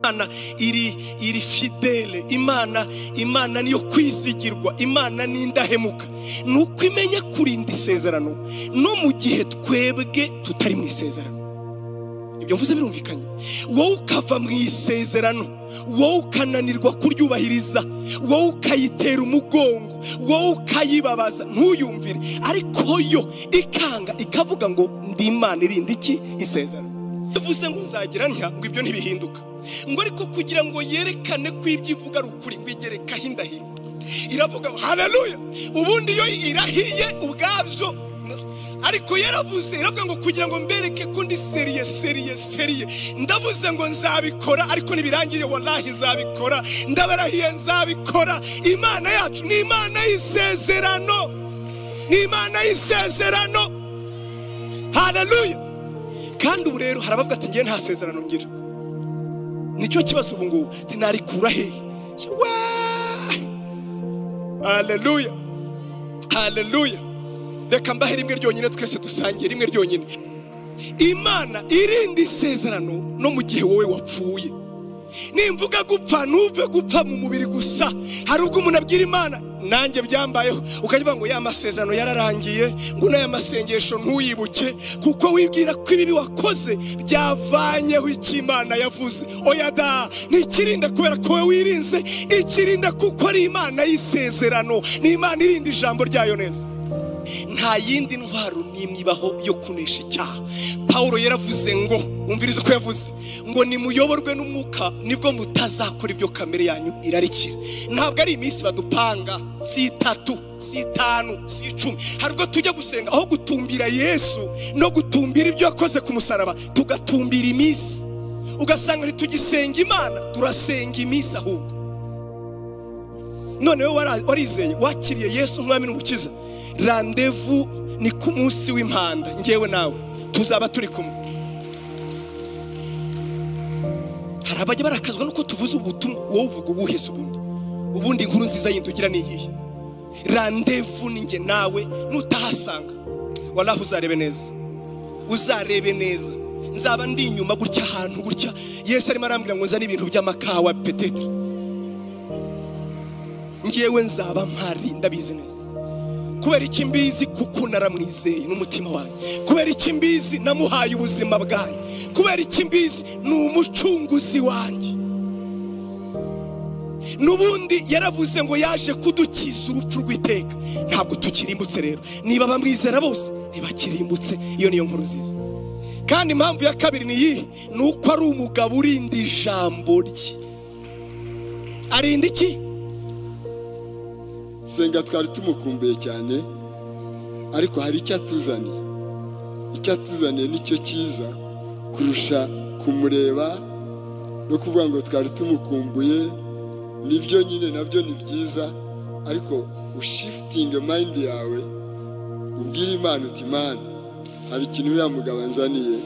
Imana iri fidele, Imana niyo kwizigirwa, Imana ni indahemuka. Nuko imenya kurinda isezerano no mu gihe twebwe tutari mu isezerano. Ibyo mvuze birumvikanye. Wowe ukava mu isezerano, wowe ukananirwa kuryubahiriza, wowe ukayitera umugongo, wowe ukayibabaza ntuyumvire, ariko yo ikanga ikavuga ngo ndi Imana irinda iki isezerano. Bivuze ngo nzagira ntya ngo ibyo ntibihinduka, ngo ariko kugira ngo yerekane ko ibyo ivuga ari ukuri, ngo igerekaho indahiro. Iravuga haleluya, ubundi yo irahiye ubwabyo, ariko yaravuze iravuga ngo kugira ngo mbereke ko ndi seriye ndavuze ngo nzabikora, ariko nibirangire wallahi nzabikora, ndabarahiye nzabikora. Imana yacu ni Imana y'isezerano, ni Imana y'isezerano. Haleluya. Kandi ubu rero harabavuga ati ngiye nta sezerano ngira. Nicyo kibazo ubu ngubu tinarikura he. Haleluya, haleluya. Reka mbahe rimwe ryonyine twese dusangiye rimwe ryonyine. Imana irinda isezerano no mu gihe wowe wapfuye. Nimvuga gupfa ntuve gupfa mu mubiri gusa. Hari ubwo umuntu abwira Imana nanjye byambayeho ukavuga ngo ya masezerano yararangiye, ngo n'aya masengesho ntuyibuke kuko wibwira ko ibibi wakoze byavanyeho icyo Imana yavuze. Oya da, ntikirinda kubera ko wowe wirinze, ikirinda kuko ari Imana y'isezerano, ni Imana irinda ijambo ryayo neza. Nta yindi ntwaro n'imwe ibaho yo kunesha icyaha. Paulo yaravuze ngo, umvirize uko yavuze, ngo nimuyoborwe n'umwuka nibwo mutazakora ibyo kamere yanyu irarikira. Ntabwo ari iminsi badupanga, si 3, si 5, si 10. Hari ubwo tujya gusenga aho gutumbira Yesu no gutumbira ibyo yakoze ku musaraba, tugatumbira iminsi. Ugasanga ntitugisenga Imana, turasenga iminsi ahubwo. None wowe warizeye, wakiriye Yesu nk'umwami n'umukiza, rendezvous ni ku munsi w'impanda, ngewe nawe tuzaba turi kumwe. Hari abajya barakazwa nuko tuvuze ubutumwa, wowe uvuga ubuhese ubundi inkuru nziza y'indugira ni iyihe. Rendezvous ni nge nawe, nutahasanga wallahi uzarebe neza, uzarebe neza. Nzaba ndi inyuma gutya ahantu gutya, Yesu arimo arambwira ngo nzane ibintu by'amakawa peut-être, ngewe nzaba mpari, ndabizi neza. Kubera iki mbizi? Kuko naramwizeye n'umutima wanjye. Kubera iki mbizi? Namuhaye ubuzima bwanjye. Kubera iki mbizi? Ni umucunguzi wanjye. Nubundi yaravuze ngo yaje kudukiza urupfu rw'iteka. Ntabwo tukirimbutse rero, niba bamwizera bose ntibakirimbutse. Iyo niyo nkuru nziza. Kandi impamvu ya kabiri ni iyi, nuko ari umugabo urinda ijambo rye. Arinda iki? Senga twari tumukumbuye cyane, ariko hari icyo atuzaniye nicyo cyiza kurusha kumureba no kuvuga ngo twari tumukumbuye. Nibyo nyine nabyo ni byiza, ariko ushifting mind yawe ubwira Imana uti Imana, hari ikintu uriya mugabo anzaniye,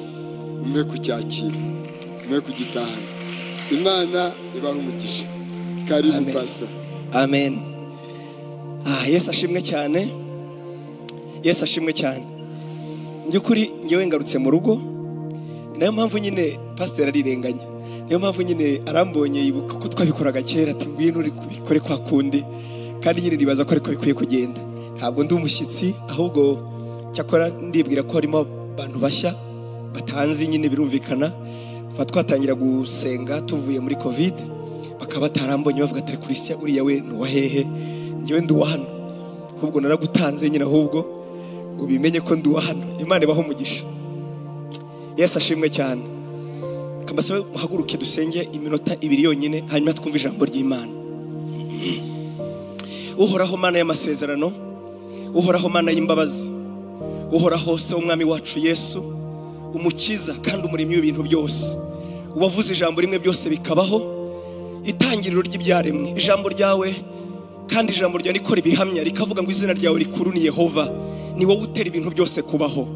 umpe kucyakira, umpe kugitahana. Imana ibaha umugisha. Karibu pastor. Amen. Yesu ashimwe cyane, Yesu ashimwe cyane. Byukuri ngewe ngarutse mu rugo, nayo mpamvu nyine pastor arirenganya, niyo mpamvu nyine arambonye yibuka ko twabikoraga kera, ati ngwino uri kubikore kwa kundi. Kandi nyine nibaza ko ariko bikwiye kugenda. Ntabwo ndi umushyitsi, ahubwo cyakora ndibwira ko harimo abantu bashya batanzi, nyine birumvikana kuva twatangira gusenga tuvuye muri covid, bakaba batarambonye bavuga ati Christian uriya we ni wahehe, ngewe ndi wa hano, ahubwo naragutanze nyine, ahubwo ubimenye ko ndi wa hano. Imana ibaho umugisha. Yesu ashimwe cyane. Kambasabe muhaguruke dusenge iminota 2 yonyine, hanyuma twumve ijambo ry'Imana. Uhoraho Mana y'amasezerano, uhoraho Mana y'imbabazi, uhoraho se umwami wacu Yesu, umukiza kandi umuremyi w'ibintu byose, ubavuze ijambo rimwe byose bikabaho, itangiriro ry'ibyaremwe. Ijambo ryawe kandi ijambo ryawe rikora ibihamya, rikavuga ngo izina ryawe rikuru ni Yehova, ni wowe utera ibintu byose kubaho.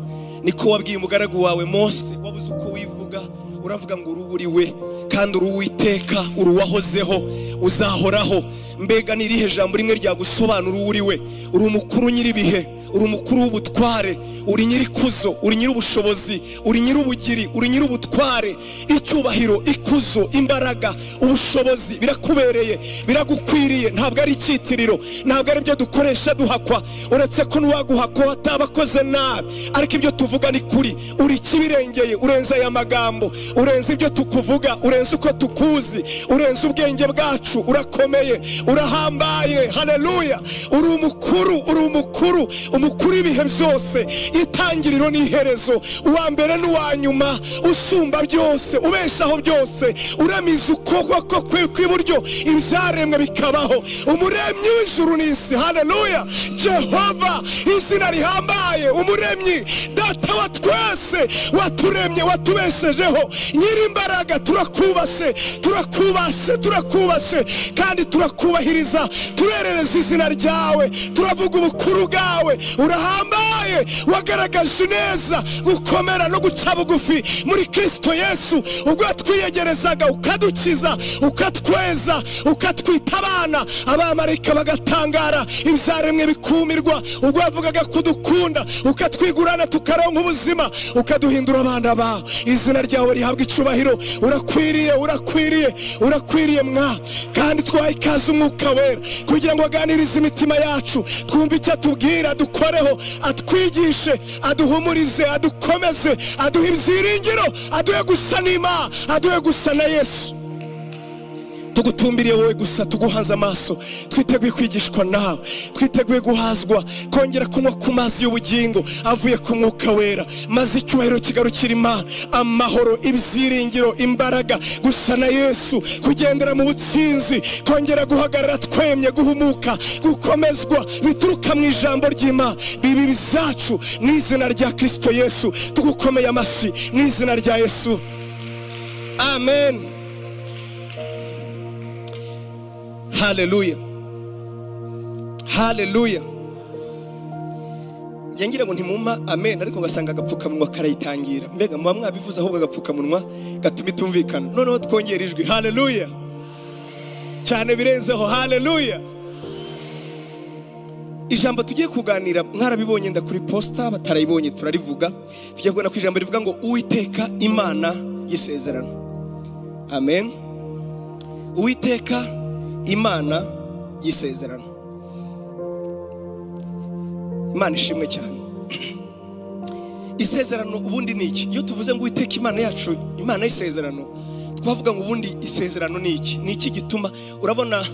Niko wabwiye umugaragu wawe Mose, wabuze uko wivuga, uravuga ngo ururiwe kandi uruwiteka, uruwahozeho, uzahoraho. Mbega nirihe jambo rimwe ryagusobanura uriwe? Uri umukuru nyiribihe, uri umukuru w'ubutware, uri nyirikuzo, uri nyirubushobozi, uri nyirubugiri, uri nyirubutware. Icyubahiro, ikuzo, imbaraga, ubushobozi birakubereye, biragukwiriye. Ntabwo ari icyitiriro, ntabwo ari byo dukoresha duhakwa, uretse ko n'uwaguhakwa atabakoze nabi. Ariko ibyo tuvuga ni kuri, uri kibirengeye, urenze aya magambo, urenze ibyo tukuvuga, urenze uko tukuzi, urenze ubwenge bwacu. Urakomeye, urahambaye. Haleluya! Uri umukuru, uri umukuru, umukuru ibihe byose, itangiriro n'iherezo, uwa mbere n'uwa nyuma, usumba byose, ubeshaho byose, uramiza ukuboko kwe kw'iburyo ibyaremwe bikabaho, umuremyi w'ijuru n'isi. Haleluya! Jehova, izina rihambaye, umuremyi, data wa twese, waturemye, watubeshejeho, nyirimbaraga. Turakubashe, turakubashe, turakubashe, kandi turakubahiriza, turerereza izina ryawe, turavuga ubukuru bwawe. Urahambaye, wagaragaje neza, gukomera no guca bugufi muri Kristo Yesu, ubwo twiyegerezaga ukadukiza, ukatweza, ukatwita abana. Abamarayika bagatangara, ibyaremwe bikumirwa, ubwo wavugaga kudukunda, ukatwigurana tukaronka ubuzima, ukaduhindura abana bawe. Izina ryawe rihabwa icubahiro. Urakwiriye, urakwiriye, urakwiriye mwa. Kandi twaha ikaze Umwuka Wera kugira ngo aganirize imitima yacu, twumve icyo atubwira, dukoreho, atwigishe, aduhumurize, adukomeze, aduhe ibyiringiro, aduhe gusa n'Imana, aduhe gusa na Yesu. Tugutumbiriye wowe gusa, tuguhanze amaso, twiteguye kwigishwa nawe, twiteguye guhazwa, kongera kunywa ku mazi y'ubugingo avuye ku Mwuka Wera, maze icyubahiro kigarukira Imana, amahoro, ibyiringiro, imbaraga, gusa na Yesu, kugendera mu butsinzi, kongera guhagarara twemye, guhumuka, gukomezwa, bituruka mu ijambo ry'Imana, bibi bizacu mu izina rya Kristo Yesu. Tugukomeye amashyi mu izina rya Yesu. Amen. Haleluya, haleluya. Ngira ngo ntimuma amen, ariko ngasanga agapfukamunwa karayitangira. Mbega muba mwabivuze ahubwo agapfukamunwa gatuma itumvikana. Noneho twongera ijwi. Haleluya cyane birenzeho. Haleluya. Ijambo tugiye kuganira mwarabibonye nda kuri posta, batarayibonye turarivuga. Tugiye kubona ku ijambo rivuga ngo Uwiteka Imana y'isezerano. Amen. Uwiteka Imana y'isezerano. Imana ishimwe cyane. Isezerano ubundi ni iki? Iyo tuvuze ngo Uwiteka Imana yacu, Imana y'isezerano, twavuga ngo ubundi isezerano ni iki? Ni iki gituma urabona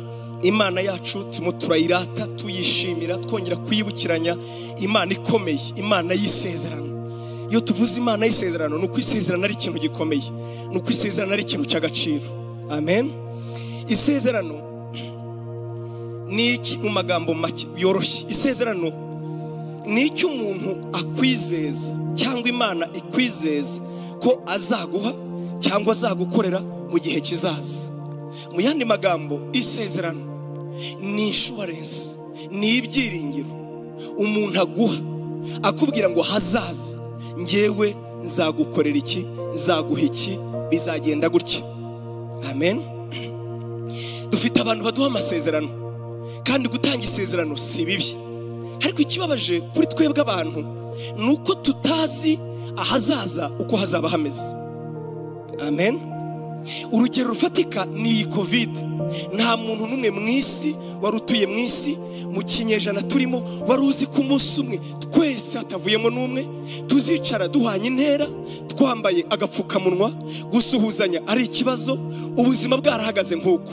Imana yacu turayirata, tuyishimira, twongera kuyibukiranya, Imana ikomeye, Imana y'isezerano. Iyo tuvuze Imana y'isezerano, nuko isezerano ari ikintu gikomeye, nuko isezerano ari ikintu cy'agaciro. Amen. Isezerano ni iki mu magambo make yoroshye? Isezerano ni icyo umuntu akwizeza cyangwa Imana ikwizeza ko azaguha cyangwa azagukorera mu gihe kizaza. Mu yandi magambo, isezerano ni insurance, ni ibyiringiro umuntu aguha, akubwira ngo hazaza ngewe nzagukorera iki, nzaguha iki, bizagenda gutya. Amen. Dufite abantu baduha amasezerano, kandi gutanga isezerano si bibi, ariko ikibabaje kuri twebwe abantu nuko tutazi ahazaza uko hazaba hameze. Amen. Urugero rufatika ni iyi COVID. Nta muntu n'umwe mu isi wari utuye mu isi mu kinyejana turimo wari uzi ko umunsi umwe twese hatavuyemo n'umwe tuzicara duhanye intera, twambaye agapfukamunwa, gusuhuzanya ari ikibazo, ubuzima bwarahagaze nk'uko.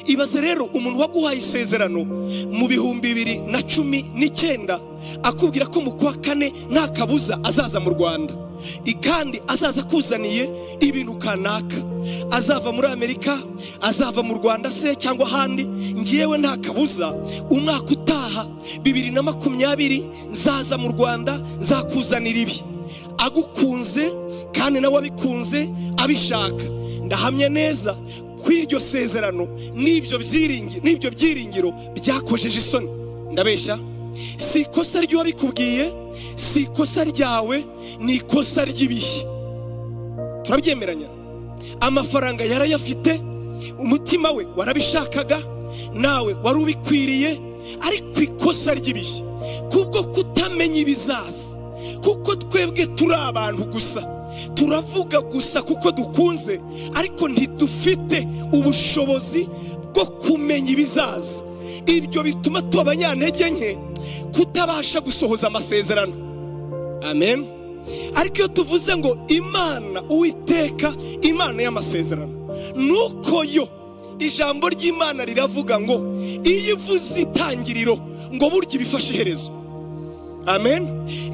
Ibaze rero umuntu waguhaye isezerano mu 2019 akubwira ko mu kwa kane nta kabuza azaza mu Rwanda, kandi azaza kuzaniye ibintu kanaka, azava muri Amerika, azava mu Rwanda se cyangwa handi. Ngiyewe nta kabuza umwaka utaha 2020 nzaza mu Rwanda, nzakuzanira ibi. Agukunze kandi nawe abikunze abishaka, ndahamya neza kw'iryo sezerano n'ibyo byiringiro byakojeje isoni. Ndabeshya? Si ikosa ry'uwabikubwiye, si ikosa ryawe, ni ikosa ry'ibihe. Turabyemeranya? Amafaranga yarayafite, umutima we warabishakaga, nawe wari ubikwiriye, ariko ikosa ry'ibihe kubwo kutamenya ibizaza, kuko twebwe turi abantu gusa, turavuga gusa kuko dukunze, ariko ntidufite ubushobozi bwo kumenya ibizaza. Ibyo bituma tuba abanyantege nke, kutabasha gusohoza amasezerano. Amen. Ariko iyo tuvuze ngo Imana Uwiteka, Imana y'amasezerano, nuko yo ijambo ry'Imana riravuga ngo iyo ivuze itangiriro ngo burya ibifashe iherezo. Amen.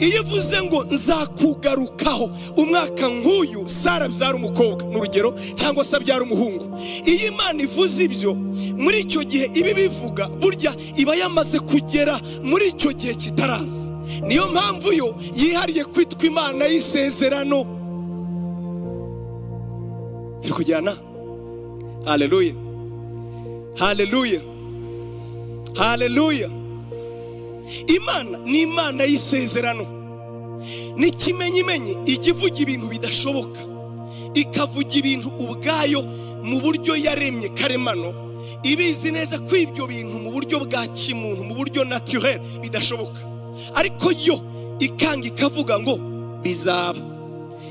Iyo ivuze ngo nzakugarukaho umwaka nk'uyu Sara abyara umukobwa n'urugero, cyangwa se abyara umuhungu, iyo Imana ivuze ibyo muri icyo gihe ibi bivuga burya iba yamaze kugera muri icyo gihe kitaraza. Niyo mpamvu yo yihariye kwitwa Imana y'isezerano. Turi kujyana? Haleluya, haleluya, haleluya. Imana ni Imana y'isezerano. Ni kimenyimenyi ijya ivuga ibintu bidashoboka, ikavuga ibintu ubwayo mu buryo yaremye karemano, ibizi neza ko ibyo bintu mu buryo bwa kimuntu, mu buryo naturel bidashoboka, ariko yo ikanga ikavuga ngo bizaba.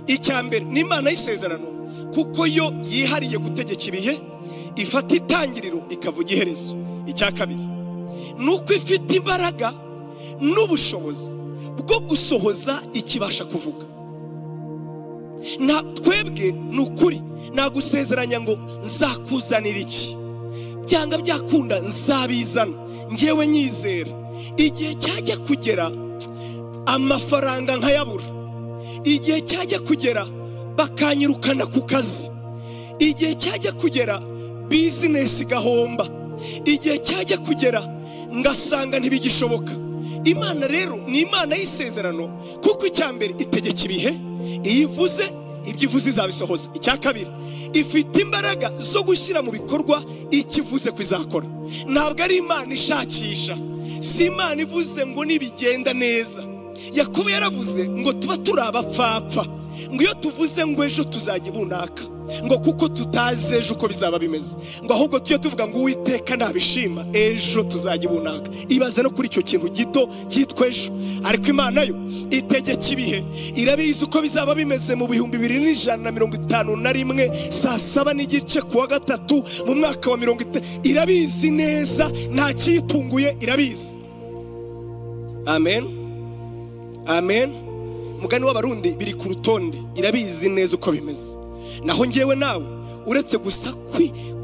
Icya mbere ni Imana y'isezerano kuko yo yihariye gutegeka ibihe, ifata itangiriro ikavuga iherezo. Icya kabiri nuko ifite imbaraga n'ubushobozi bwo gusohoza ikibasha kuvuga. Na twebwe nukuri nagusezeranya ngo nzakuzanira iki, byanga byakunda nzabizana, ngewe nyizera. Igihe cyajya kugera amafaranga nkayabura, igihe cyajya kugera bakanyirukana ku kazi, igihe cyajya kugera business gahomba, igihe cyajya kugera ngasanga ntibigishoboka. Imana rero ni Imana y'isezerano kuko icya mbere itegeka ibihe, iyo ivuze ibyo ivuze izabisohoza. Icya kabiri ifite imbaraga zo gushyira mu bikorwa ikivuze kwizakora. Ntabwo ari Imana ishakisha, si Imana ivuze ngo nibigenda neza. Yakobo yaravuze ngo tuba turi abapfapfa, ngo iyo tuvuze ngo ejo tuzajya bunaka, ngo kuko tutazi ejo uko bizaba bimeze, ngo ahubwo tujye tuvuga ngo Uwiteka nabishima ejo tuzajya bunaka. Ibaze no kuri icyo kintu gito cyitwa ejo. Ariko Imana yo itegeka ibihe, irabizi uko bizaba bimeze mu 2151 saa 7:15 kuwa gatatu mu mwaka wa 50. Irabizi neza, nta kiyitunguye, irabizi. Amen, amen. Mugani w'Abarundi biri ku rutonde, irabizi neza uko bimeze. Naho ngewe nawe uretse gusa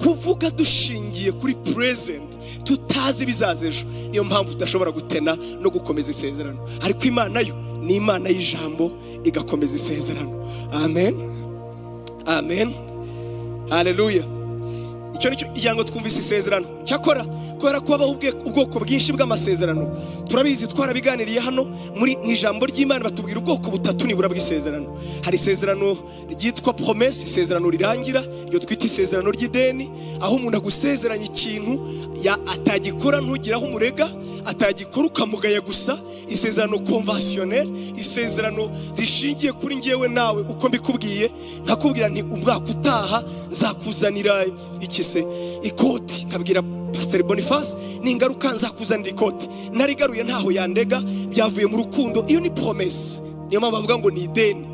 kuvuga dushingiye kuri present, tutazi bizaza ejo, niyo mpamvu tudashobora gutena no gukomeza isezerano. Ariko Imana yo ni Imana y'ijambo igakomeza isezerano. Amen, amen, haleluya. Icyo nicyo ijyango twumvise isezerano. Cyakora kubera ko habaho ubwoko bwinshi bw'amasezerano, turabizi twarabiganiriye hano muri ijambo ry'Imana, batubwira ubwoko butatu nibura bw'isezerano. Hari isezerano ryitwa promesse, isezerano rirangira, ryo twita isezerano ry'ideni, aho umuntu agusezeranya ikintu atagikora ntugiraho umurega, atagikora ukamugaya gusa. Isezerano conventionnel, isezerano rishingiye kuri ngewe nawe uko mbikubwiye, nkakubwira nti umwaka utaha nzakuzanira ikise ikoti, kabwira Pastor Boniface ningaruka nzakuzanira ikoti, narigaruye ntaho yandega, byavuye mu rukundo. Iyo ni promesse, niyo mpamvu bavuga ngo ni ideni.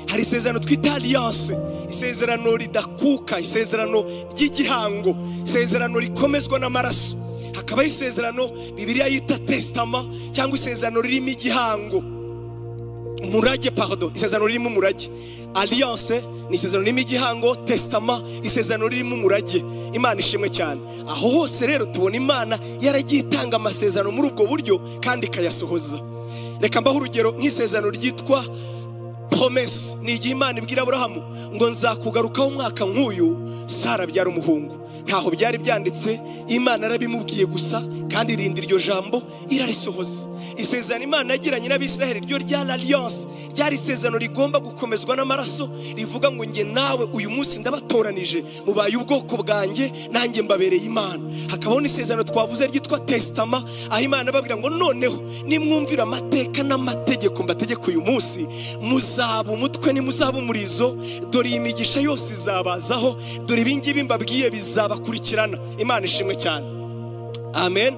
Hari isezerano twita alliance, isezerano ridakuka, isezerano ry'igihango, isezerano rikomezwa n'amaraso. Hakaba isezerano Bibiliya yita testament, cyangwa isezerano ririmo igihango, umurage, pardon, isezerano ririmo umurage. Alliance ni isezerano ririmo igihango, testament isezerano ririmo umurage. Imana ishimwe cyane. Aho hose rero tubona Imana yaragiye itanga amasezerano muri ubwo buryo kandi ikayasohoza. Reka mbaho urugero nk'isezerano ryitwa promesse. Ni igihe Imana ibwira Aburahamu ngo nzakugarukaho umwaka nk'uyu Sara abyara umuhungu. Ntaho byari byanditse, Imana arabimubwiye gusa kandi irindi iryo jambo irarisohoza. Isezerano Imana yagiranye n'Abisiraheli ryo rya l'alliance, ryari isezerano rigomba gukomezwa n'amaraso, rivuga ngo nge nawe uyu munsi ndabatoranije, mubaye ubwoko bwanjye, nanjye mbabereye Imana. Hakabaho n'isezerano twavuze ryitwa testament, aho Imana babwira ngo noneho nimwumvira amateka n'amategeko mbategeka uyu munsi, muzaba umutwe nimuzaba umurizo, dore imigisha yose izabazaho, dore ibingibi mbabwiye bizabakurikirana. Imana ishimwe cyane. Amen.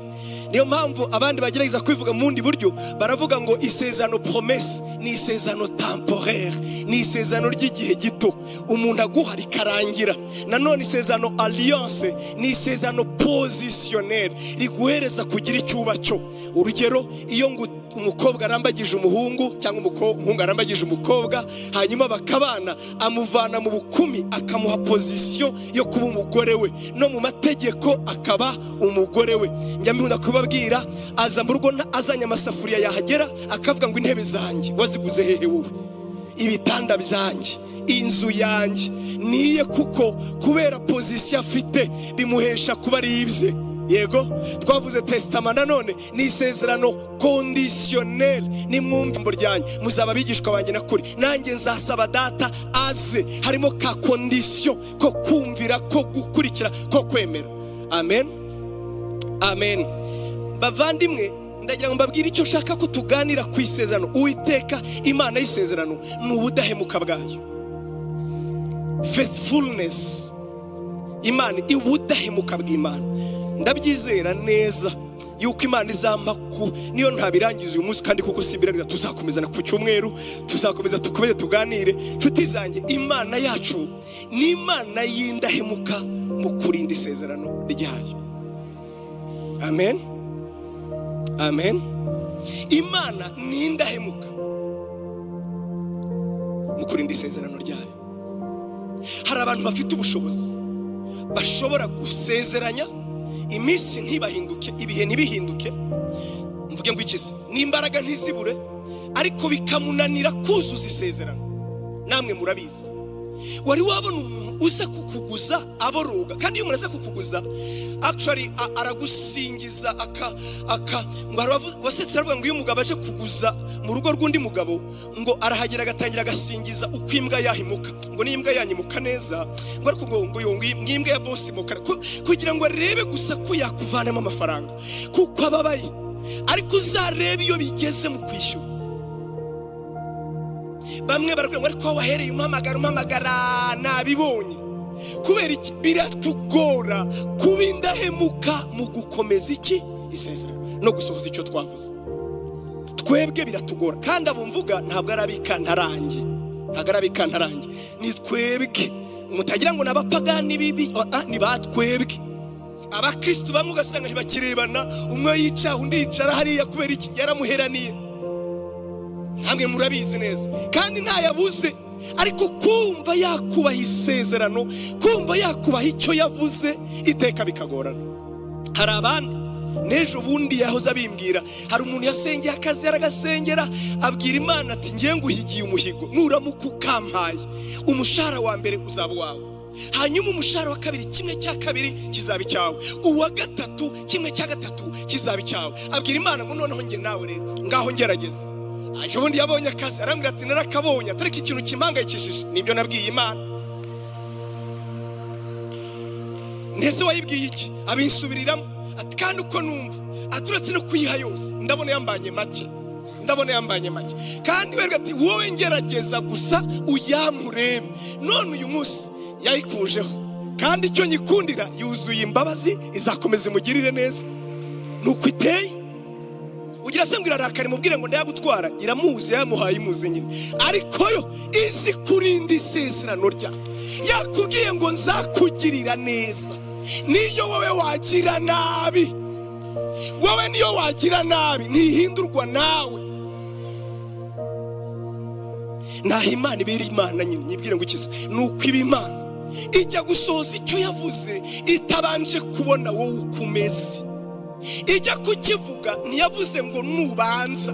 niyo mpamvu abandi bagerageza kwivuga mu bundi buryo baravuga ngo isezerano promesse ni isezerano temporaire, ni isezerano ry'igihe gito umuntu aguha rikarangira. Nanone isezerano alliance ni isezerano positionnel riguhereza kugira icyubacyo. Urugero, iyo ngo umukobwa arambagije umuhungu cyangwa umuhungu arambagije umukobwa hanyuma bakabana, amuvana mu bukumi akamuha position yo kuba umugore we, no mu mategeko akaba umugore we. Njya mbunda kubabwira, aza mu rugo azanye amasafuriya yahagera akavuga ngo intebe zanjye waziguze hehe wowe, ibitanda byanjye, inzu yanjye niye, kuko kubera position afite bimuhesha kuba ari ibye. Yego, twavuze testament nanone ni isezerano conditionnel. Ni mwumva ryanjye muzaba bigishwa banjye nakuri, nanjye nzasaba data aze, harimo ka condition ko kumvira, ko gukurikira, ko kwemera. Amen, amen. Bavandimwe, ndagira ngo mbabwire icyo shaka ko tuganira ku isezerano. Uwiteka Imana y'isezerano ni ubudahemuka bwayo, faithfulness. Imana ubudahemuka bw'Imana. Ndabyizera neza yuko Imana izampa niyo ntabirangiza uyu munsi, kandi kuko simbiragiza tuzakomezana ku cyumweru, tuzakomeza tukomeze tuganire. Nshuti zanjye, Imana yacu ni Imana y'indahemuka mu kurinda isezerano ryayo. Amen, amen. Imana ni indahemuka mu kurinda isezerano ryayo. Hari abantu bafite ubushobozi bashobora gusezeranya iminsi ntibahinduke, ibihe ntibihinduke, mvuge ngo ikisi n'imbaraga ntizibure, ariko bikamunanira kuzuza isezerano. Namwe murabizi, wari wabona umuntu uza kukuguza aboroga, kandi iyo umuntu aza kukuguza actually aragusingiza ngo wasetse aravuga ngo iyo umugabo aje kuguza mu rugo rw'undi mugabo ngo arahagera agatangira agasingiza uko imbwa yahimuka, ngo n'imbwa yanyimuka neza, ngo ariko ngo imbwa ya boss imukara, kugira ngo arebe gusa ko yakuvanamo amafaranga kuko ababaye. Ariko uzarebe iyo bigeze mu kwishyura, bamwe barakubwira ngo ariko wahereye umpamagara nabibonye. Kubera iki? Biratugora kuba indahemuka mu gukomeza iki isezerano no gusohoza icyo twavuze. Twebwe biratugora, kandi abo mvuga ntabwo arabikantarange, ni twebwe. Mutagira ngo nabapagani bibi, ni batwebwe. Abakristo bamwe ugasanga ntibakirebana, umwe yica undi yicara hariya kubera iki? Yaramuheraniye. Namwe murabizi neza, kandi ntayabuze. Ariko kumva yakubaha isezerano, kumva yakubaha icyo yavuze, iteka bikagorana. Hari abandi nejo bundi yahoze abimbwira, hari umuntu yasengeye akazi yaragasengera, abwira Imana ati ngiye nguhigiye umuhigo, nuramuka ukampaye umushahara wa mbere uzaba wawe, hanyuma umushahara wa kabiri kimwe cya kabiri kizaba icyawe, uwa gatatu kimwe cya gatatu kizaba icyawe. Abwira Imana ngo noneho nge nawe rero ngaho ngerageza. Aje bundi yabonye akazi arambwira ati narakabonye, atari ikintu kimpangayikishije. Nibyo nabwiye Imana. Ndetse wayibwiye iki? Abinsubiriramo ati kandi uko numva aturetse no kuyiha yose ndabona yambanye make, kandi werga ati wowe ngerageza gusa uyamurebe. None uyu munsi yayikujeho, kandi icyo nyikundira yuzuye imbabazi, izakomeza imugirire neza. Nuko iteye ugira se ngo irarakare mubwire ngo ndayagutwara, iramuzi yamuhaye imuze nyine, ariko yo izi kurinda isezerano rya. Yakubwiye ngo nzakugirira neza. Niyo wowe wagira nabi, niyo wagira nabi ntihindurwa nawe. Naho Imana ibera Imana nyine, nyibwire ngo ikise nuko iba Imana ijya gusoza icyo yavuze itabanje kubona wowe ukumeze. Ijya kukivuga ntiyavuze ngo nubanza,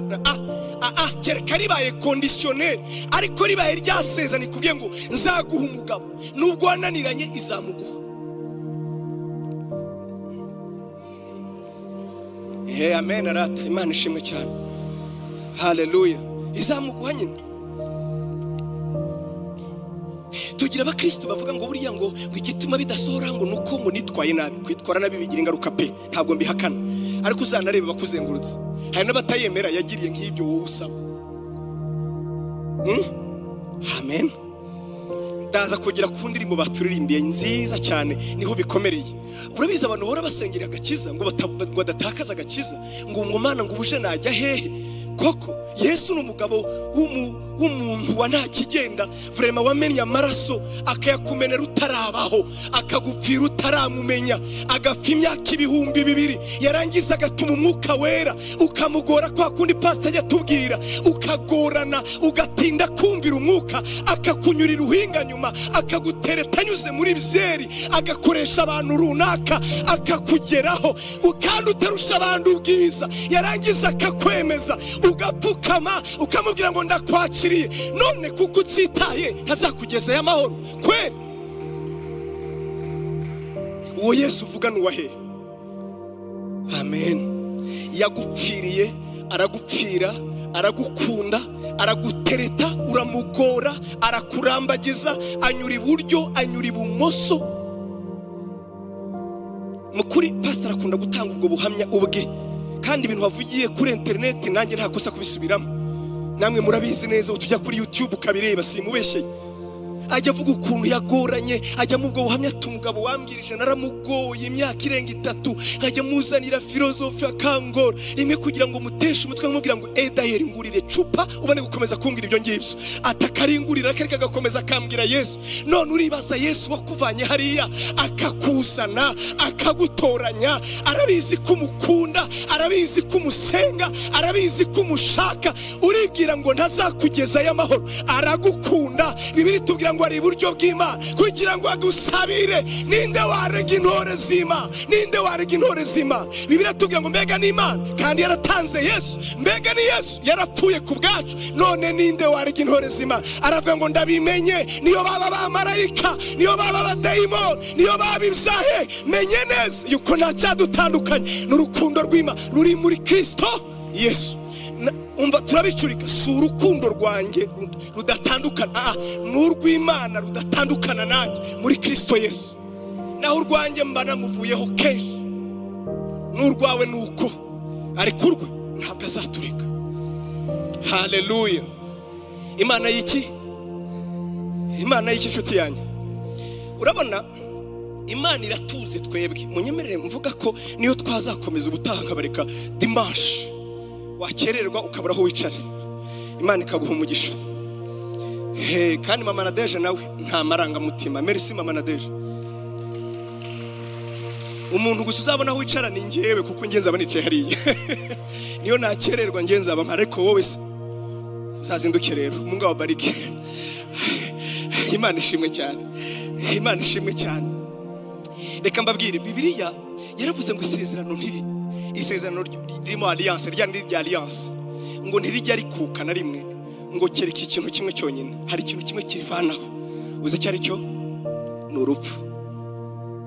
kereka ribaye conditionnel, ariko ribaye ryasezerano ikubwiye ngo nzaguha umugabo, nubwo wananiranye izamuguha. Amen, arata. Imana ishimwe cyane, haleluya. Izamuguha nyine. Tugira abakristo bavuga ngo buriya ngo igituma bidasohora ngo nuko ngo nitwaye nabi. Kwitwara nabi bigira ingaruka pe, ntabwo mbihakana, ariko uzanarebe bakuzengurutse. Hari n'abatayemera yagiriye nk'ibyo wowe usaba. Amen. ndaza kugera ku ndirimbo baturirimbiye nziza cyane, niho bikomereye. Urabizi abantu bahora basengera agakiza ngo badatakaza agakiza, ngo umwana ngo ubuje najya hehe. Koko Yesu n'umugabo w'umuntu wa nta kigenda, vrema wamenye amaraso akayakumenera utarabaho, akagupfira utaramumenya, agapfa imyaka 2,000, yarangiza agatuma umwuka wera ukamugora kwa kundi pastor ajya tubwira, ukagorana ugatinda kumvira umwuka, akakunyurira uhinga nyuma, akagutereta anyuze muri byeri, agakoresha abantu runaka, akakugeraho ukandi utarusha abantu ubwiza, yarangiza akakwemeza ugapfukama ukamubwira ngo ndakwakiriye, none kuko utsitaye ntazakugeza y'amahoro kweli. Uwo Yesu uvuga nuwahe? Amen. Yagupfiriye, aragupfira, aragukunda, aragutereta, uramugora, arakurambagiza, anyura iburyo, anyura ibumoso. Mukuri pastor akunda gutanga ubwo buhamya ubwe, kandi ibintu wavugiye kuri internet nanjye nta kosa kubisubiramo. Namwe murabizi neza, utujya kuri YouTube ukabireba, simubeshye. Ajya avuga ukuntu yagoranye, ajya mu bwo buhamya umugabo wambwirije naramugoye imyaka irenga 3, ajya muzanira filozofi akangora rimwe kugira ngo muteshe umutwe, nkamubwira ngo dayeri ngurire cupa ubone gukomeza kumbwira ibyo ngibyo, atakaringurira akareka gakomeza akambwira Yesu. None uribaza Yesu wakuvanye hariya akakuzana akagutoranya, arabizi ko umukunda, arabizi ko umusenga, arabizi ko umushaka, uribwira ngo ntazakugeza y'amahoro. Aragukunda, Bibiri tubwira ngo ari iburyo bw'Imana kugira ngo adusabire. Ninde warega intore z'Imana? Ninde warega intore z'Imana? Bibiri tubwira ngo mbega ni Imana kandi yaratanze Yesu, mbega ni Yesu yarapfuye ku bwacu, none ninde warega intore z'Imana? Aravuga ngo ndabimenye, niyo baba bamarayika, niyo baba abadayimoni, niyo baba ibyahe, menye neza yuko nta cyadutandukanye n'urukundo rw'Imana ruri muri Kristo Yesu. Umva turabicurika, si urukundo rwanjye rudatandukana, n'urw'Imana rudatandukana nanjye muri Kristo Yesu. Naho urwanjye mba namuvuyeho kenshi, n'urwawe nuko, ariko urwe ntabwo azatureka. Haleluya. Imana y'iki? Imana y'iki nshuti yanjye? Urabona Imana iratuzi twebwe. Munyemerere mvuga ko niyo twazakomeza ubutaha nkabareka dimanche wakererwa ukabura aho wicara, Imana ikaguha umugisha. Kandi mama Nadeje nawe nta marangamutima. Merci mama Nadeje. Umuntu gusa uzabona aho wicara ni ngewe, kuko ngenza abanicaye hariya. Niyo nakererwa ngenza aba, ariko wowe se uzazinduke rero. Mungu awabariki. Imana ishimwe cyane, Imana ishimwe cyane. Reka mbabwire, Bibiliya yaravuze ngo isezerano ririmo alliance, rya alliance, ngo ntirijya rikuka na rimwe, ngo kereka ikintu kimwe cyonyine. Hari ikintu kimwe kirivanaho, uzi cyari cyo? Ni urupfu.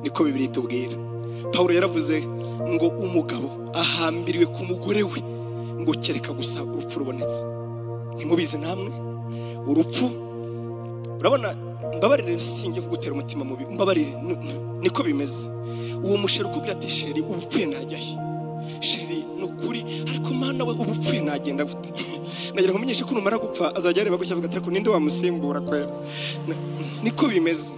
Niko Bibiliya itubwira. Paulo yaravuze ngo umugabo ahambiriwe ku mugore we, ngo kereka gusa urupfu rubonetse. Ntimubizi namwe urupfu? Urabona, mbabarire singe kugutera umutima mubi, mbabarire, niko bimeze. Uwo musheri ukubwira ati sheri ubupfuye najya he? Sheri nukuri, ariko mana we ubupfuye nagenda gute? Nagira ngo menyeshe ko numara gupfa azajya areba gutya avuga ati ariko ninde wamusimbura kwera? Niko bimeze.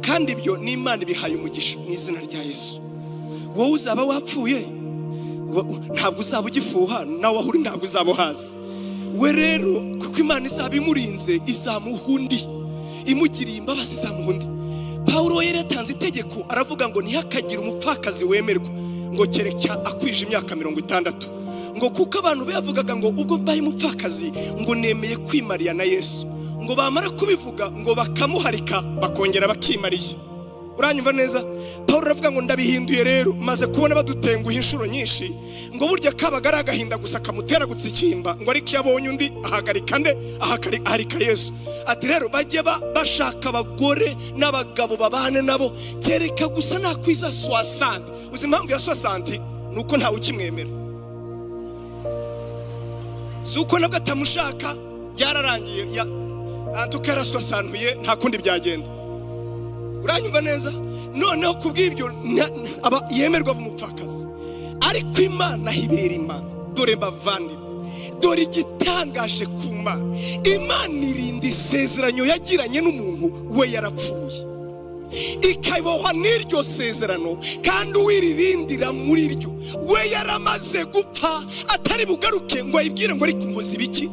Kandi ibyo ni Imana ibihaye umugisha mu izina rya Yesu. Wowe uzaba wapfuye ntabwo uzaba ugifuha, nawe ahuri ntabwo uzaba hazi. We rero kuko Imana izaba imurinze, izamuhundi, imugiriye imbabazi izamuhundi. Paulo yari yatanze itegeko, aravuga ngo ntihakagira umupfakazi wemerwa, ngo kereka akwije imyaka 60. Ngo kuko abantu bavugaga ngo ubwo mbaye umupfakazi ngo nemeye kwimariya na Yesu, ngo bamara kubivuga ngo bakamuharika bakongera bakimariye. Uranyumva neza? Paulo aravuga ngo ndabihinduye rero, maze kubona badutenguha inshuro nyinshi, ngo burya kabaga ari agahinda gusa kamutera gutsikimba, ngo ariko yabonye undi ahagarika nde? Ahagarika Yesu. Ati rero bajye bashaka abagore n'abagabo babane nabo, kereka gusa nakwiza 60. Uzi impamvu ya 60? Nuko ntawe ukimwemera. Si uko nabwo atamushaka, byararangiye, antukara 60 nta kundi byagenda. Uranyumva neza? Noneho kubw'ibyo aba yemerwa bumupfakazi, ariko Imana hibera Imana. Dore bavandi, dore igitangaje ku Mana, Imana irinda isezerano yagiranye n'umuntu we yarapfuye, ikabohwa n'iryo sezerano, kandi uwiririndira muri ryo we yaramaze gupfa, atari bugaruke ngo ayibwire ngo ariko nkoze ibiki.